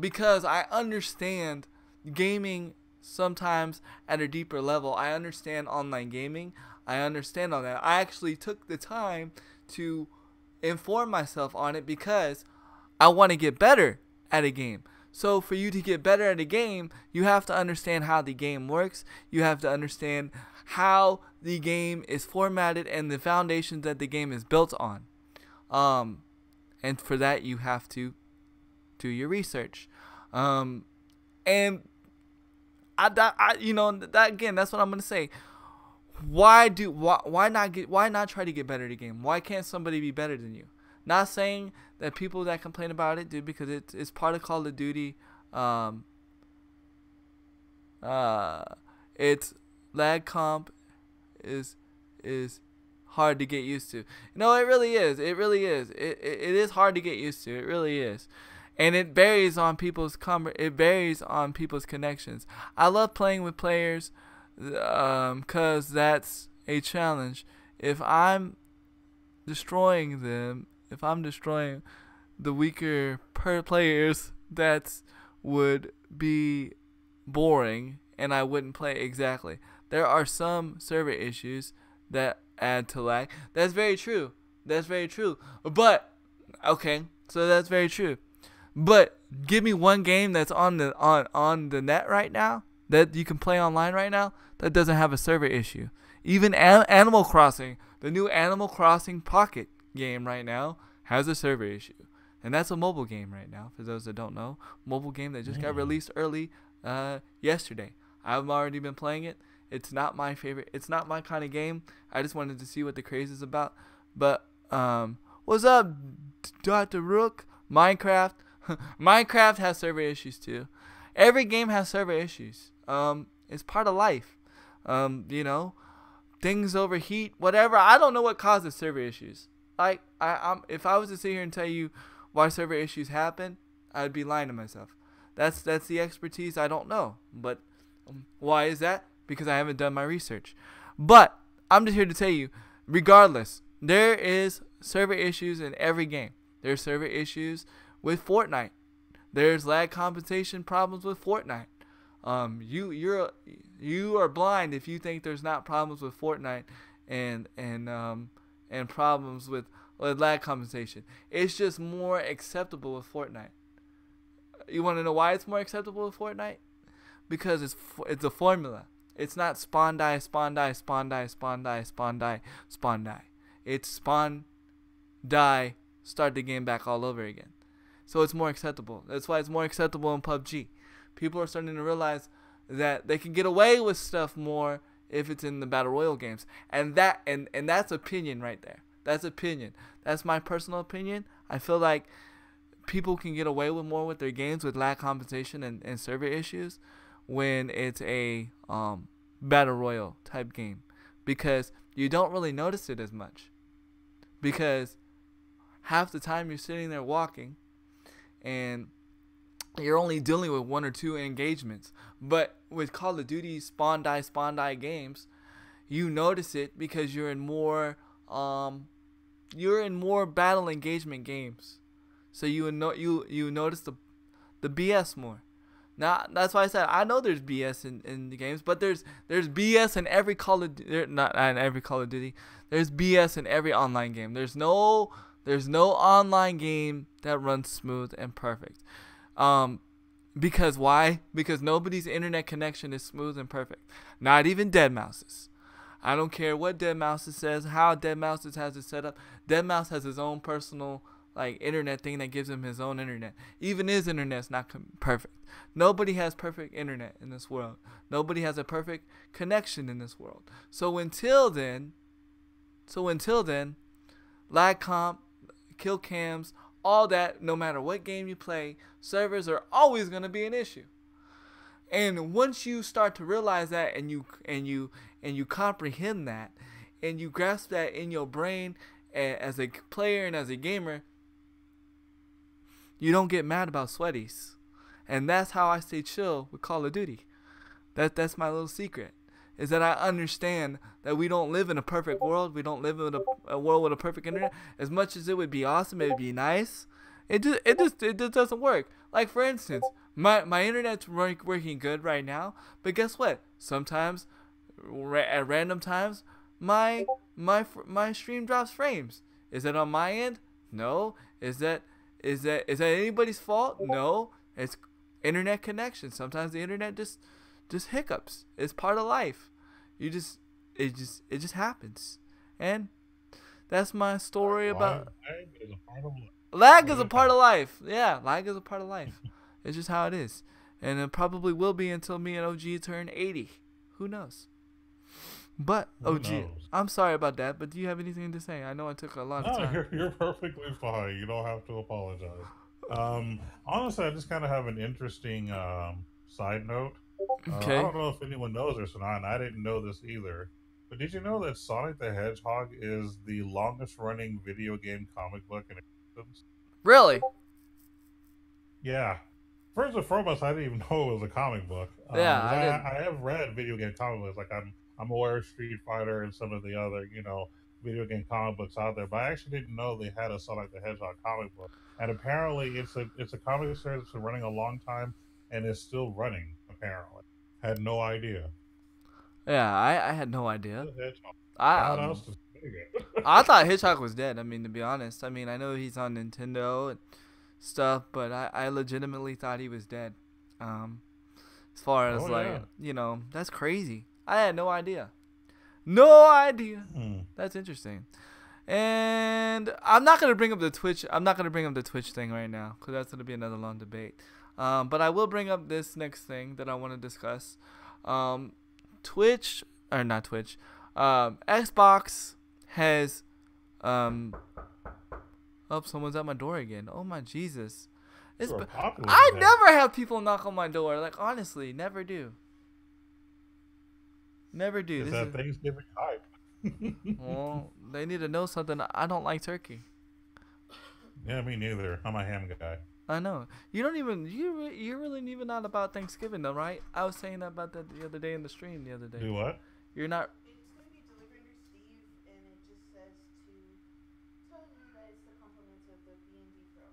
Because I understand gaming sometimes at a deeper level. I understand online gaming. I understand all that. I actually took the time to inform myself on it because I want to get better at a game. So for you to get better at a game, you have to understand how the game works. You have to understand how the game is formatted and the foundations that the game is built on. And for that, you have to do your research. And again, that's what I'm gonna say. Why not try to get better at a game? Why can't somebody be better than you? Not saying that people that complain about it do, because it's part of Call of Duty. It's lag comp is hard to get used to. No, it really is. It really is. It is hard to get used to. It really is. And it varies on people's connections. I love playing with players cuz that's a challenge. If I'm destroying them, if I'm destroying the weaker players, that would be boring and I wouldn't play exactly. There are some server issues that add to lag. That's very true. That's very true. But okay, so that's very true. But give me one game that's on the net right now that you can play online right now that doesn't have a server issue. Even Animal Crossing, the new Animal Crossing Pocket game right now has a server issue. And that's a mobile game right now, for those that don't know. Mobile game that just got released early yesterday. I've already been playing it. It's not my favorite. It's not my kind of game. I just wanted to see what the craze is about. But what's up, Dr. Rook? Minecraft. Minecraft has server issues too. Every game has server issues. It's part of life. You know, things overheat, whatever. I don't know what causes server issues. Like if I was to sit here and tell you why server issues happen, I'd be lying to myself. That's the expertise. I don't know. But why is that? Because I haven't done my research. But I'm just here to tell you, regardless, there is server issues in every game. There's server issues with Fortnite. There's lag compensation problems with Fortnite. You are blind if you think there's not problems with Fortnite and problems with lag compensation. It's just more acceptable with Fortnite. You want to know why it's more acceptable with Fortnite? Because it's a formula. It's not spawn die, spawn die, spawn die, spawn die, spawn die, spawn die. It's spawn, die, start the game back all over again. So it's more acceptable. That's why it's more acceptable in PUBG. People are starting to realize that they can get away with stuff more if it's in the Battle Royale games. And that's opinion right there. That's opinion. That's my personal opinion. I feel like people can get away with more with their games with lag compensation and server issues when it's a Battle Royale type game. Because you don't really notice it as much. Because half the time you're sitting there walking and you're only dealing with one or two engagements. But with Call of Duty spawn die games, you notice it because you're in more battle engagement games. So you notice the BS more. Now that's why I said I know there's BS in the games, but there's BS in every Call of Duty, not in every Call of Duty. There's BS in every online game. There's no online game that runs smooth and perfect. Because why? Because nobody's internet connection is smooth and perfect. Not even Deadmau5's. I don't care what Deadmau5 says, how Deadmau5 has it set up. Deadmau5 has his own personal internet thing that gives him his own internet. Even his internet's not perfect. Nobody has perfect internet in this world. Nobody has a perfect connection in this world. So until then, lag comp, kill cams, all that, no matter what game you play, servers are always going to be an issue. And once you start to realize that and you comprehend that and you grasp that in your brain as a player and as a gamer, you don't get mad about sweaties. And that's how I stay chill with Call of Duty. That's my little secret. Is that I understand that we don't live in a perfect world. We don't live in a world with a perfect internet. As much as it would be awesome, it would be nice. It just doesn't work. Like for instance, my internet's working good right now, but guess what? Sometimes, at random times, my stream drops frames. Is that on my end? No. Is that anybody's fault? No. It's internet connection. Sometimes the internet just hiccups. It's part of life. It just happens. And that's my story about lag is a part of life. Yeah, lag is a part of life. It's just how it is. And it probably will be until me and OG turn 80. Who knows? But OG, I'm sorry about that, but do you have anything to say? I know I took a lot of time. No, you're perfectly fine. You don't have to apologize. Honestly, I just kind of have an interesting side note. Okay. I don't know if anyone knows this or not, and I didn't know this either. But did you know that Sonic the Hedgehog is the longest running video game comic book in existence? Really? Yeah. First and foremost, I didn't even know it was a comic book. Yeah, I have read video game comic books. Like I'm aware of Street Fighter and some of the other, video game comic books out there. But I actually didn't know they had a Sonic the Hedgehog comic book. And apparently, it's a comic series that's been running a long time and is still running. apparently. Had no idea. Yeah, I had no idea. The Hedgehog. I What else to say? I thought Hitchcock was dead. I mean, to be honest. I mean, I know he's on Nintendo and stuff, but I legitimately thought he was dead. As far as Oh, like, yeah. you know, that's crazy. I had no idea. No idea. Hmm. That's interesting. And I'm not gonna bring up the Twitch. I'm not gonna bring up the Twitch thing right now because that's gonna be another long debate. But I will bring up this next thing that I want to discuss. Twitch or not Twitch. Xbox has. Oh, someone's at my door again. Oh my Jesus! It's. You are popular I today. never have people knock on my door. Like honestly, never do. Never do. It's This that is. Thanksgiving hype. Well, they need to know something. I don't like turkey. Yeah, me neither. I'm a ham guy. I know. You don't even you're really even not about Thanksgiving though, right? I was saying that about that the other day in the stream the other day. Do what? You're not. It's going to be delivered to Steve, and it just says to tell you guys the compliments of the B&D Pro.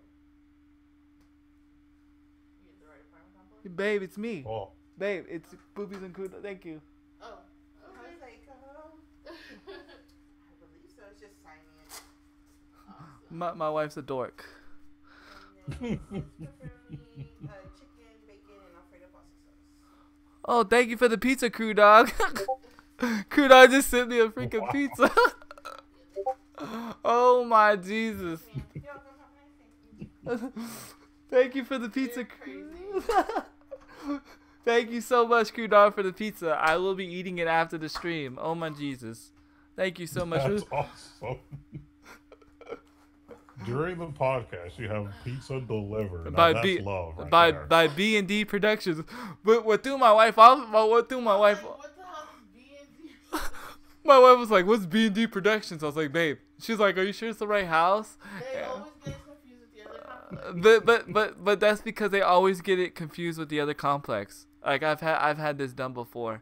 You get the right apartment complex? Babe, it's me. Oh, Babe, it's Boobies and Kuda. Thank you. Oh, I was okay. like, I believe so. It's just signing it. Awesome. My wife's a dork. And then pepperoni, chicken, bacon, and Alfredo pasta sauce. Oh, thank you for the pizza, crew dog. Crew dog just sent me a freaking Wow. pizza. Oh my Jesus. You're welcome. Have a nice day. Thank you for the pizza, You're crew. Thank you so much, crew dog, for the pizza. I will be eating it after the stream. Oh my Jesus. Thank you so much. that's awesome. During the podcast, you have pizza delivered. Now, By that's B love right by there. by B&D Productions. But what threw my wife off? What threw my wife? Like, what the hell is B&D? My wife was like, "What's B&D Productions?" I was like, "Babe." She's like, "Are you sure it's the right house?" They Yeah. always get confused with the other company. But that's because they always get it confused with the other complex. Like I've had this done before.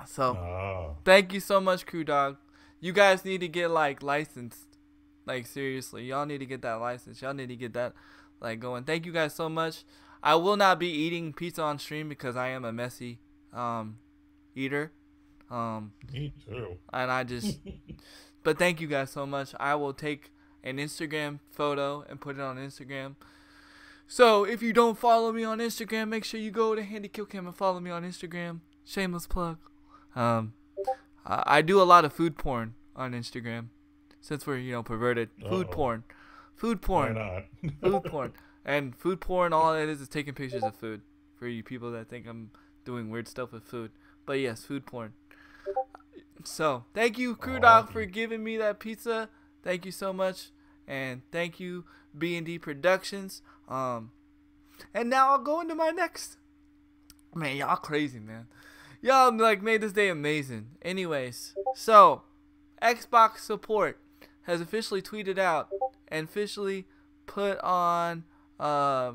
So Ah. thank you so much, crew dog. You guys need to get like licensed. Like seriously, y'all need to get that license. Y'all need to get that like going. Thank you guys so much. I will not be eating pizza on stream because I am a messy eater. Me too. And I just but thank you guys so much. I will take an Instagram photo and put it on Instagram. So if you don't follow me on Instagram, make sure you go to Handy Kill Cam and follow me on Instagram. Shameless plug. I do a lot of food porn on Instagram. Since we're, perverted. Food Uh-oh. porn. Food Why porn. not? Food porn. And food porn, all it is taking pictures of food. For you people that think I'm doing weird stuff with food. But yes, food porn. So, thank you, Crew Dog, for giving me that pizza. Thank you so much. And thank you, B&D Productions. And now I'll go into my next. Man, y'all crazy, man. Y'all made this day amazing. Anyways, so Xbox support has officially tweeted out and officially put on. I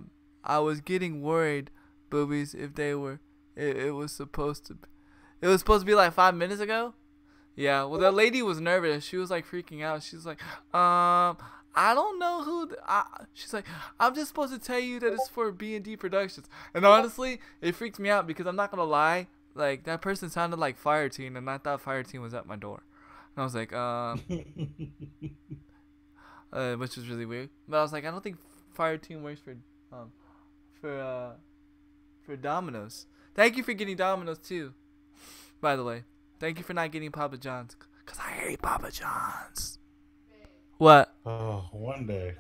was getting worried, boobies, if they were. It was supposed to. It was supposed to be like 5 minutes ago. Yeah. Well, the lady was nervous. She was like freaking out. She's like, I don't know who. She's like, I'm just supposed to tell you that it's for B&D Productions. And honestly, it freaked me out because I'm not gonna lie. Like, that person sounded like Fireteam, and I thought Fireteam was at my door. And I was like, which was really weird. But I was like, I don't think Fireteam works for Domino's. Thank you for getting Domino's too. By the way, thank you for not getting Papa John's, cause I hate Papa John's. What? Oh, one day.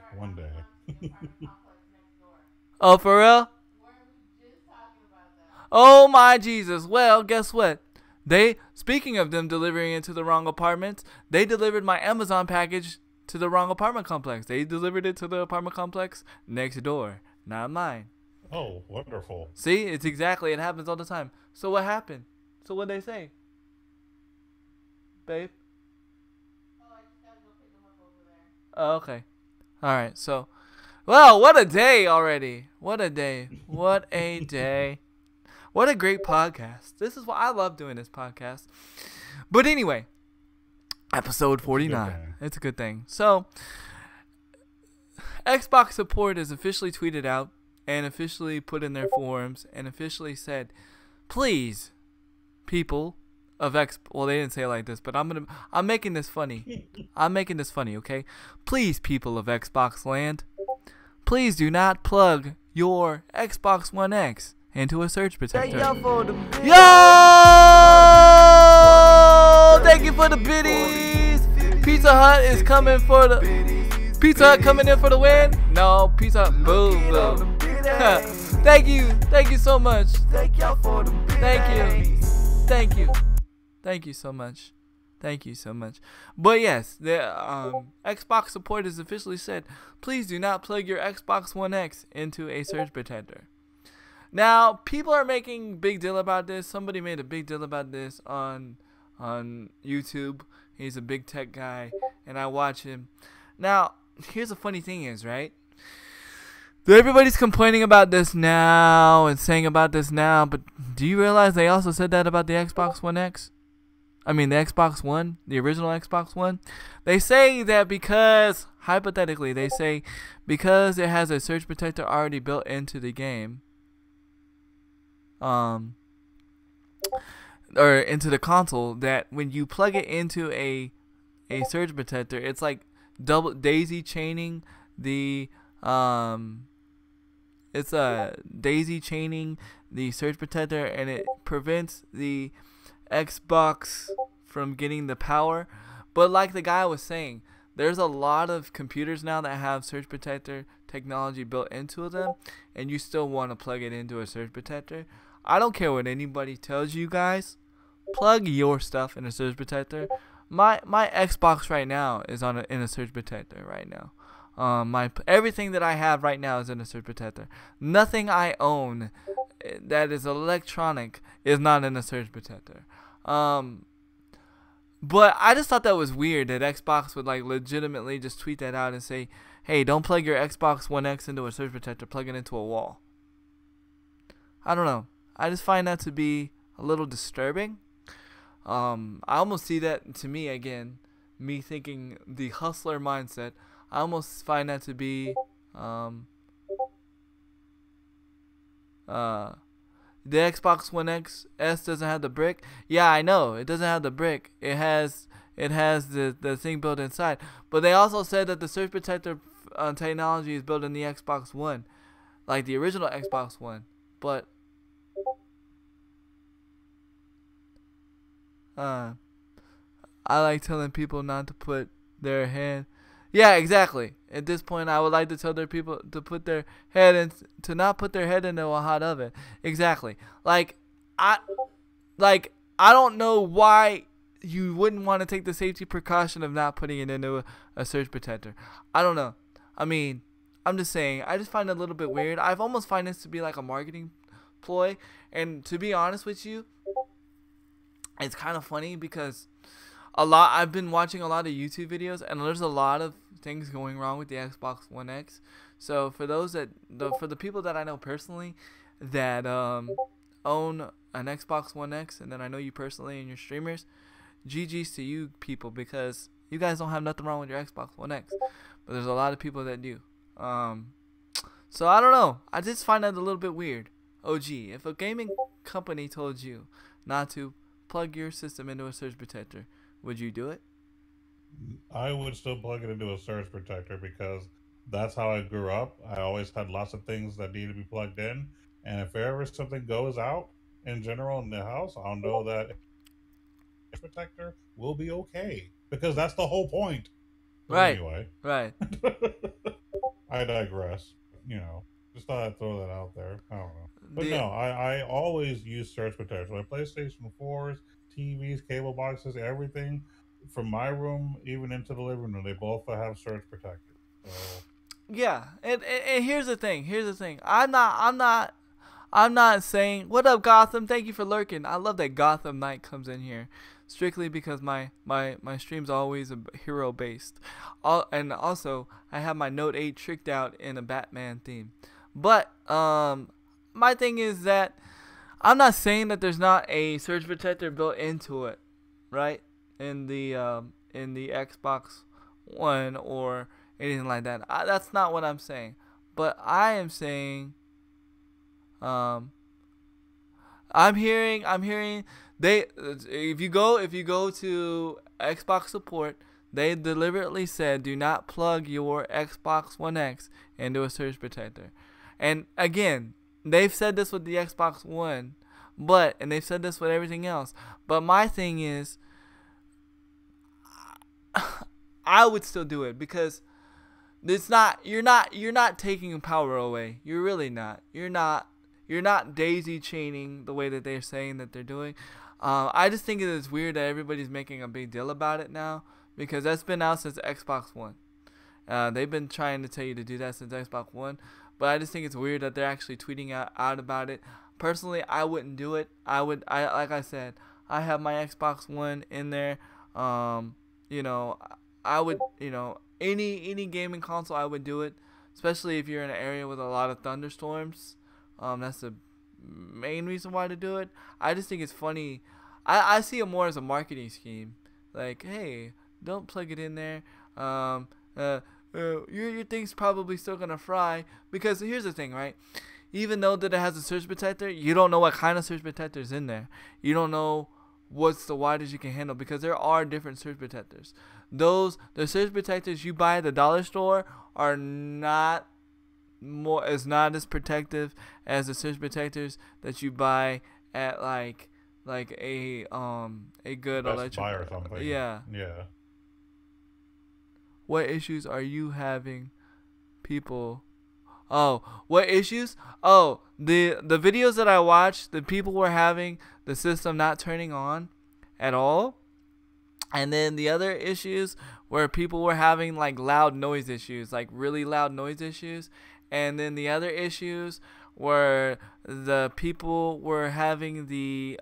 Oh, for real? Oh my Jesus. Well, guess what? Speaking of them delivering it to the wrong apartments, they delivered my Amazon package to the wrong apartment complex. They delivered it to the apartment complex next door, not mine. Oh, wonderful. See, it happens all the time. So what happened? So what'd they say? Babe? Oh, I just gotta go pick them up over there. Oh, okay. Alright, so. Well, what a day already. What a day. What a day. What a great podcast. This is why I love doing this podcast. But anyway, episode 49. It's a good thing. So, Xbox support is officially tweeted out and officially put in their forums and officially said, please, people of well, they didn't say it like this, but I'm making this funny. I'm making this funny, okay? Please, people of Xbox land, please do not plug your Xbox One X into a surge protector. Yo! Thank you for the biddies. Pizza Hut is coming for the Pizza Hut coming in for the win. No, Pizza Hut, boom, boom. Thank you so much. Thank you so much. Thank you so much. But yes, the Xbox support has officially said, please do not plug your Xbox One X into a surge protector. Now, people are making big deal about this. Somebody made a big deal about this on YouTube. He's a big tech guy, and I watch him. Now, here's the funny thing is, right? Everybody's complaining about this now and saying about this now, but do you realize they also said that about the Xbox One X? I mean, the Xbox One, the original Xbox One. They say that because, hypothetically, they say because it has a surge protector already built into the game, or into the console, that when you plug it into a surge protector, it's like double daisy chaining the daisy chaining the surge protector, and it prevents the Xbox from getting the power. But like the guy was saying, there's a lot of computers now that have surge protector technology built into them, and you still want to plug it into a surge protector. I don't care what anybody tells you guys. Plug your stuff in a surge protector. My Xbox right now is in a surge protector right now. Everything that I have right now is in a surge protector. Nothing I own that is electronic is not in a surge protector. But I just thought that was weird that Xbox would like legitimately just tweet that out and say, hey, don't plug your Xbox One X into a surge protector, plug it into a wall. I don't know. I just find that to be a little disturbing. I almost see that, to me, again, me thinking the hustler mindset, I almost find that to be the Xbox One S doesn't have the brick. Yeah, I know it doesn't have the brick. It has the thing built inside. But they also said that the surge protector technology is built in the Xbox One, like the original Xbox One. But I like telling people not to put their hand. Yeah, exactly. At this point, I would like to tell their people to put their head in, to not put their head into a hot oven. Exactly. Like I don't know why you wouldn't want to take the safety precaution of not putting it into a surge protector. I don't know. I mean, I'm just saying. I just find it a little bit weird. I've almost find this to be like a marketing ploy. And to be honest with you, it's kind of funny because I've been watching a lot of YouTube videos, and there's a lot of things going wrong with the Xbox One X. So for the people that I know personally that own an Xbox One X, and then I know you personally and your streamers, GG's to you people, because you guys don't have nothing wrong with your Xbox One X, but there's a lot of people that do. So I don't know. I just find that a little bit weird. OG, if a gaming company told you not to plug your system into a surge protector, would you do it? I would still plug it into a surge protector because that's how I grew up. I always had lots of things that needed to be plugged in, and if ever something goes out in general in the house, I'll know that surge protector will be okay, because that's the whole point. But right. Anyway, right. I digress. You know, just thought I'd throw that out there. I don't know, but no, I always use surge protection. My PlayStation 4s, TVs, cable boxes, everything from my room even into the living room, they both have surge protectors. So. Yeah, and here's the thing. I'm not saying, what up, Gotham? Thank you for lurking. I love that Gotham Knight comes in here, strictly because my stream's always hero based. And also I have my Note 8 tricked out in a Batman theme. But my thing is that I'm not saying that there's not a surge protector built into it, right? In the Xbox One or anything like that. That's not what I'm saying. But I am saying I'm hearing they if you go to Xbox support, they deliberately said do not plug your Xbox One X into a surge protector. And again, they've said this with the Xbox One, and they've said this with everything else. But my thing is, I would still do it because it's not you're not taking power away. You're really not. You're not daisy chaining the way that they're saying that they're doing. I just think it is weird that everybody's making a big deal about it now because that's been out since Xbox One. They've been trying to tell you to do that since Xbox One, but I just think it's weird that they're actually tweeting out about it. Personally, I wouldn't do it. I like I said, I have my Xbox One in there. I would, any gaming console, I would do it, especially if you're in an area with a lot of thunderstorms. That's the main reason why to do it. I just think it's funny. I see it more as a marketing scheme. Like, hey, don't plug it in there. Your thing's probably still gonna fry because here's the thing, right? Even though that it has a surge protector, you don't know what kind of surge protector is in there. You don't know what's the widest you can handle because there are different surge protectors. The surge protectors you buy at the dollar store are not as protective as the surge protectors that you buy at like a good Best electric Buy or something. Yeah. What issues are you having, people? Oh, what issues? Oh, the videos that I watched, the people were having the system not turning on at all. And then the other issues where people were having like loud noise issues, like really loud noise issues. And then the other issues were the people were having the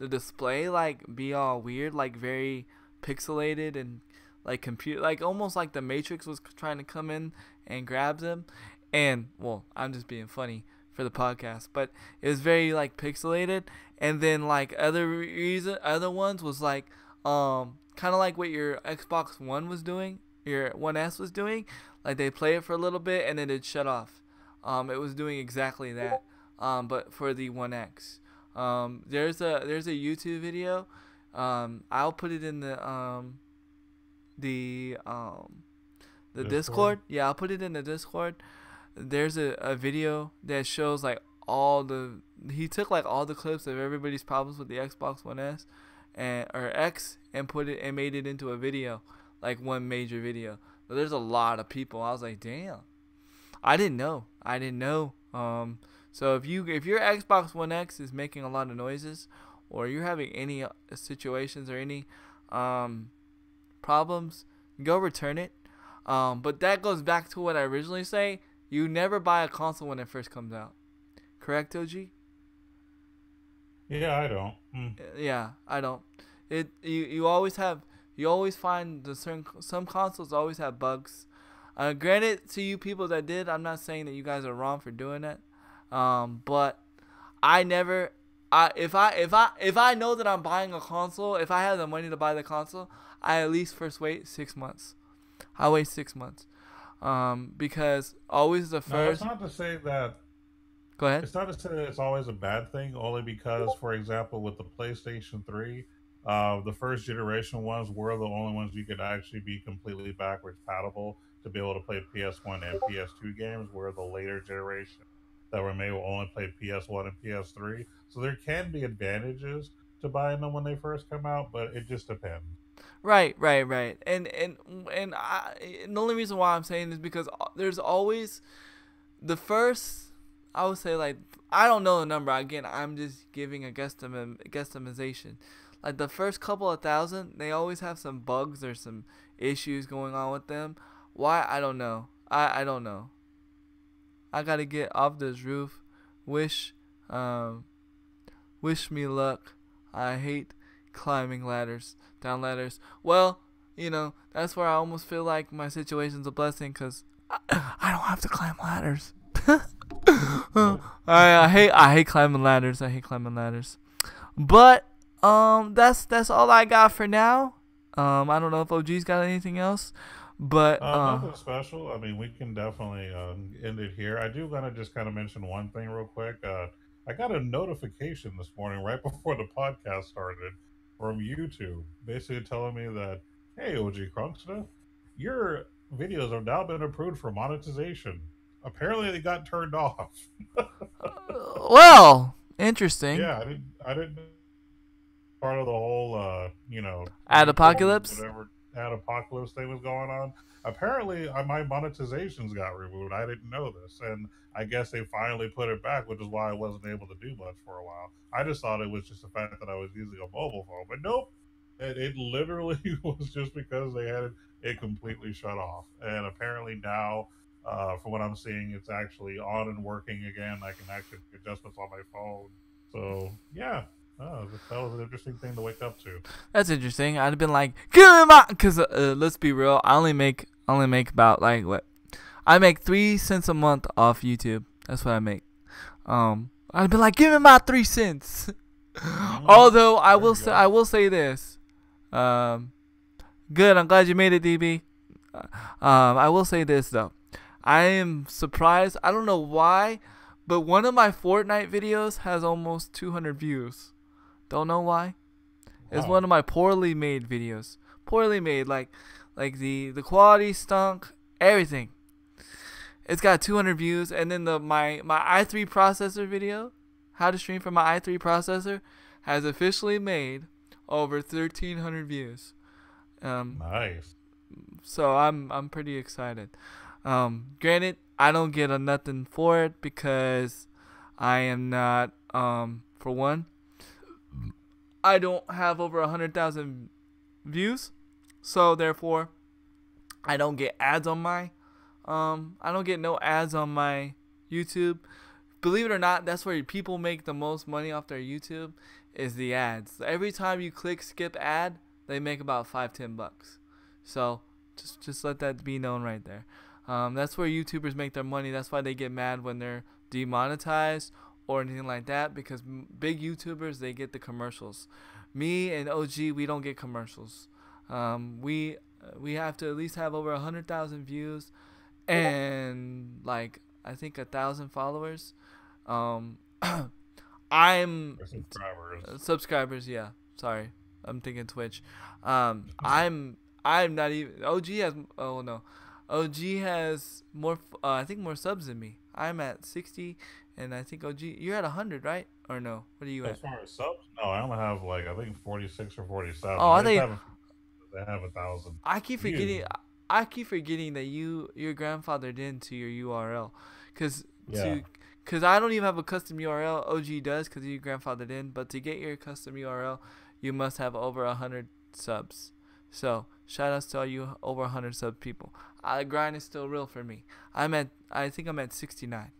display like be all weird, like very pixelated and like like almost like the Matrix was trying to come in and grab them. And well, I'm just being funny for the podcast, but it was very like pixelated. And then like other ones was like kind of like what your Xbox One was doing, your One S was doing. Like they play it for a little bit and then it'd shut off. It was doing exactly that. But for the One X. There's a YouTube video. I'll put it in the Discord. Yeah, I'll put it in the Discord. There's a video that shows like he took like all the clips of everybody's problems with the Xbox One S or X and made it into a video, like one major video. But there's a lot of people. I was like, damn, I didn't know. So if your Xbox One X is making a lot of noises, or you're having any situations or any problems, go return it. But that goes back to what I originally say. You never buy a console when it first comes out. Correct, OG? Yeah, I don't. Yeah, I don't. You always find some consoles always have bugs. Granted to you people that did, I'm not saying that you guys are wrong for doing that. But if I know that I'm buying a console, if I have the money to buy the console, I at least first wait 6 months. I wait 6 months. Because always the first. No, it's not to say that. Go ahead. It's not to say that it's always a bad thing. Only because, for example, with the PlayStation 3, the first generation ones were the only ones you could actually be completely backwards compatible to be able to play PS1 and PS2 games. Where the later generation that were made will only play PS1 and PS3. So there can be advantages to buying them when they first come out, but it just depends. Right. And the only reason why I'm saying is because there's always the first. I would say like I don't know the number. Again, I'm just giving a guesstimation. Like the first couple of thousand, they always have some bugs or some issues going on with them. Why? I don't know. I don't know. I gotta get off this roof. Wish me luck. I hate climbing down ladders. Well, that's where I almost feel like my situation's a blessing because I don't have to climb ladders. I hate climbing ladders. But that's all I got for now. I don't know if OG's got anything else, But Nothing special. I mean, we can definitely end it here. I do want to just kind of mention one thing real quick. I got a notification this morning right before the podcast started from YouTube, basically telling me that, hey, OG Krunksta, your videos have now been approved for monetization. Apparently, they got turned off. well, interesting. Yeah, I didn't part of the whole, Ad reform, apocalypse. whatever ad apocalypse thing was going on. Apparently, my monetizations got removed. I didn't know this, and I guess they finally put it back, which is why I wasn't able to do much for a while. I just thought it was just the fact that I was using a mobile phone, but nope. It literally was just because they had it completely shut off, and apparently now. From what I'm seeing, it's actually on and working again. I can actually make adjustments on my phone. So yeah, that was an interesting thing to wake up to. That's interesting. I'd have been like, give me my, because let's be real. I only make about like what, I make 3 cents a month off YouTube. That's what I make. I'd be like, give me my 3 cents. Although I will say this. Good. I'm glad you made it, DB. I will say this though. I am surprised. I don't know why, but one of my Fortnite videos has almost 200 views. Don't know why. It's one of my poorly made videos. Poorly made, like the quality stunk, everything. It's got 200 views, and then my i3 processor video, how to stream from my i3 processor, has officially made over 1,300 views. Nice. So I'm pretty excited. Granted, I don't get a nothing for it because I am not, for one, I don't have over 100,000 views, so therefore, I don't get ads on my, I don't get no ads on my YouTube. Believe it or not, that's where people make the most money off their YouTube, is the ads. Every time you click skip ad, they make about $5-10. So just let that be known right there. That's where YouTubers make their money. That's why they get mad when they're demonetized or anything like that, because big YouTubers, they get the commercials. Me and OG, we don't get commercials. We have to at least have over 100,000 views and like I think 1,000 followers. I'm subscribers. Yeah, sorry, I'm thinking Twitch. I'm not even. OG has. Oh no. OG has more, I think more subs than me. I'm at 60, and I think OG, you're at 100, right? Or no? What are you at? As far as subs, no, I only have like I think 46 or 47. Oh, I they think have 1,000. I keep forgetting. I keep forgetting that you're grandfathered into your URL, cause I don't even have a custom URL. OG does, cause you're grandfathered in. But to get your custom URL, you must have over 100 subs. So shout outs to all you over 100 sub people. The grind is still real for me. I think I'm at 69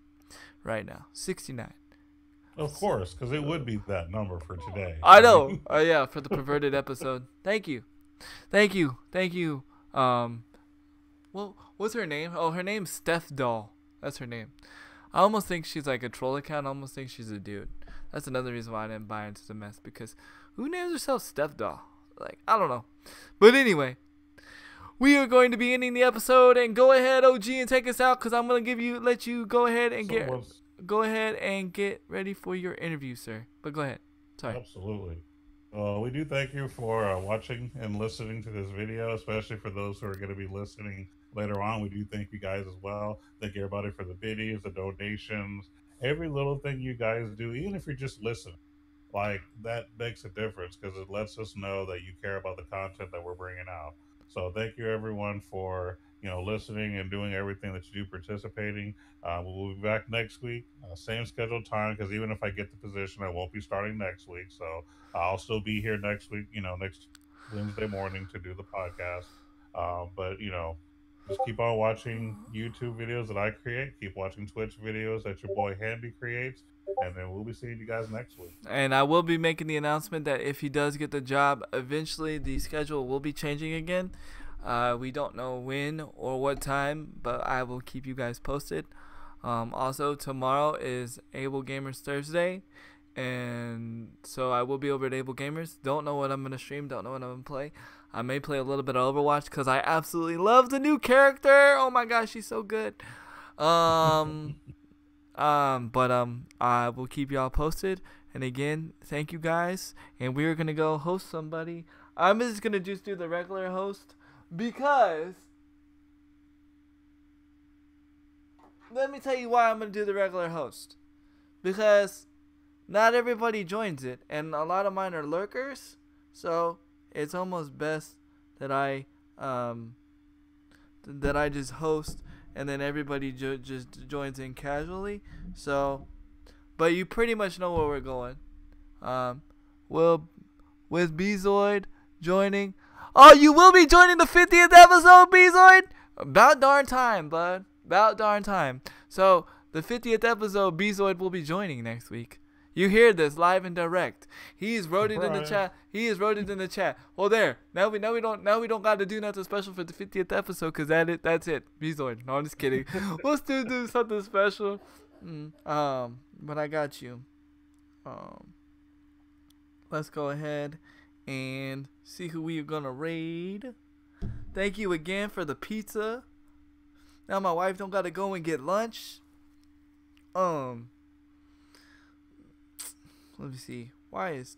right now. 69. Of course, because it would be that number for today. I know. Yeah, for the perverted episode. Thank you. Well, what's her name? Oh, her name's Steph Doll. That's her name. I almost think she's like a troll account. I almost think she's a dude. That's another reason why I didn't buy into the mess, because who names herself Steph Doll? Like, I don't know. But anyway, we are going to be ending the episode, and go ahead, OG, and take us out, because I'm going to let you go ahead and get ready for your interview, sir. But go ahead. Sorry. Absolutely. We do thank you for watching and listening to this video, especially for those who are going to be listening later on. We do thank you guys as well. Thank everybody for the biddies, the donations, every little thing you guys do, even if you're just listening. Like, that makes a difference because it lets us know that you care about the content that we're bringing out. So thank you everyone for listening and doing everything that you do, participating. We'll be back next week, same scheduled time, because even if I get the position, I won't be starting next week. So I'll still be here next week, next Wednesday morning to do the podcast. But just keep on watching YouTube videos that I create. Keep watching Twitch videos that your boy Handy creates. And then we'll be seeing you guys next week. And I will be making the announcement that if he does get the job, eventually the schedule will be changing again. We don't know when or what time, but I will keep you guys posted. Also, tomorrow is Able Gamers Thursday, And so I will be over at Able Gamers. Don't know what I'm going to stream. Don't know what I'm going to play. I may play a little bit of Overwatch because I absolutely love the new character. Oh my gosh, she's so good. But I will keep y'all posted. And again, thank you guys. And we're going to go host somebody. I'm just going to just do the regular host because let me tell you why I'm going to do the regular host. Because not everybody joins it, and a lot of mine are lurkers, so it's almost best that I just host, and then everybody just joins in casually. So, but you pretty much know where we're going. With Bezoid joining. Oh, you will be joining the 50th episode, Bezoid. About darn time, bud. About darn time. So the 50th episode, Bezoid will be joining next week. You hear this live and direct. He's wrote it in the chat. He has wrote it in the chat. Well, there. Now we don't got to do nothing special for the 50th episode because that's it. Bezoid. No, I'm just kidding. We'll still do something special. But I got you. Let's go ahead and see who we are gonna raid. Thank you again for the pizza. Now my wife don't gotta go and get lunch. Let me see. Why is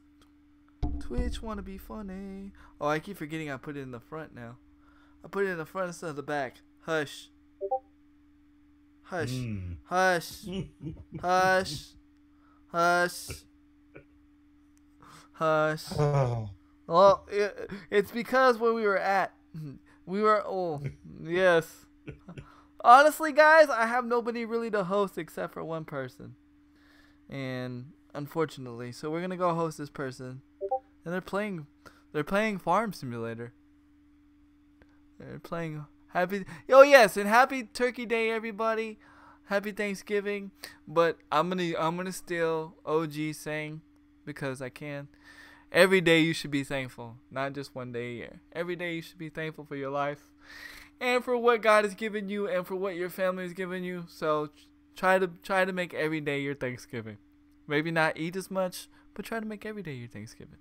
Twitch wanna be funny? Oh, I keep forgetting I put it in the front now. I put it in the front instead of the back. Hush. Hush. Hush. Hush. Hush. Hush. Well, it's because where we were at. Yes. Honestly, guys, I have nobody really to host except for one person. And unfortunately, so we're going to go host this person. And they're playing Farm Simulator. They're playing happy Turkey Day, everybody. Happy Thanksgiving. But I'm going to steal OG saying because I can. Every day you should be thankful, not just one day a year. Every day you should be thankful for your life and for what God has given you and for what your family has given you. So try to make every day your Thanksgiving. Maybe not eat as much, but try to make every day your Thanksgiving.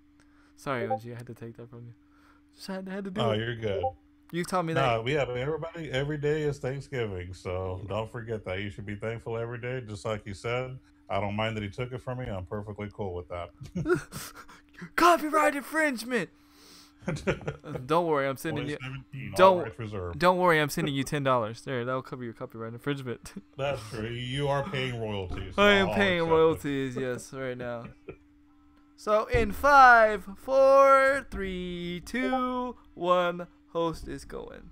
Sorry, OG, I had to take that from you. Just had to do it. Oh, you're good. You taught me that. Everybody, every day is Thanksgiving, so don't forget that. You should be thankful every day, just like you said. I don't mind that he took it from me. I'm perfectly cool with that. Copyright infringement. Don't worry, I'm sending you. Don't worry, I'm sending you $10. There, that'll cover your copyright infringement. That's true. You are paying royalties. So I am paying royalties, yes, right now. So in 5, 4, 3, 2, 1, host is going.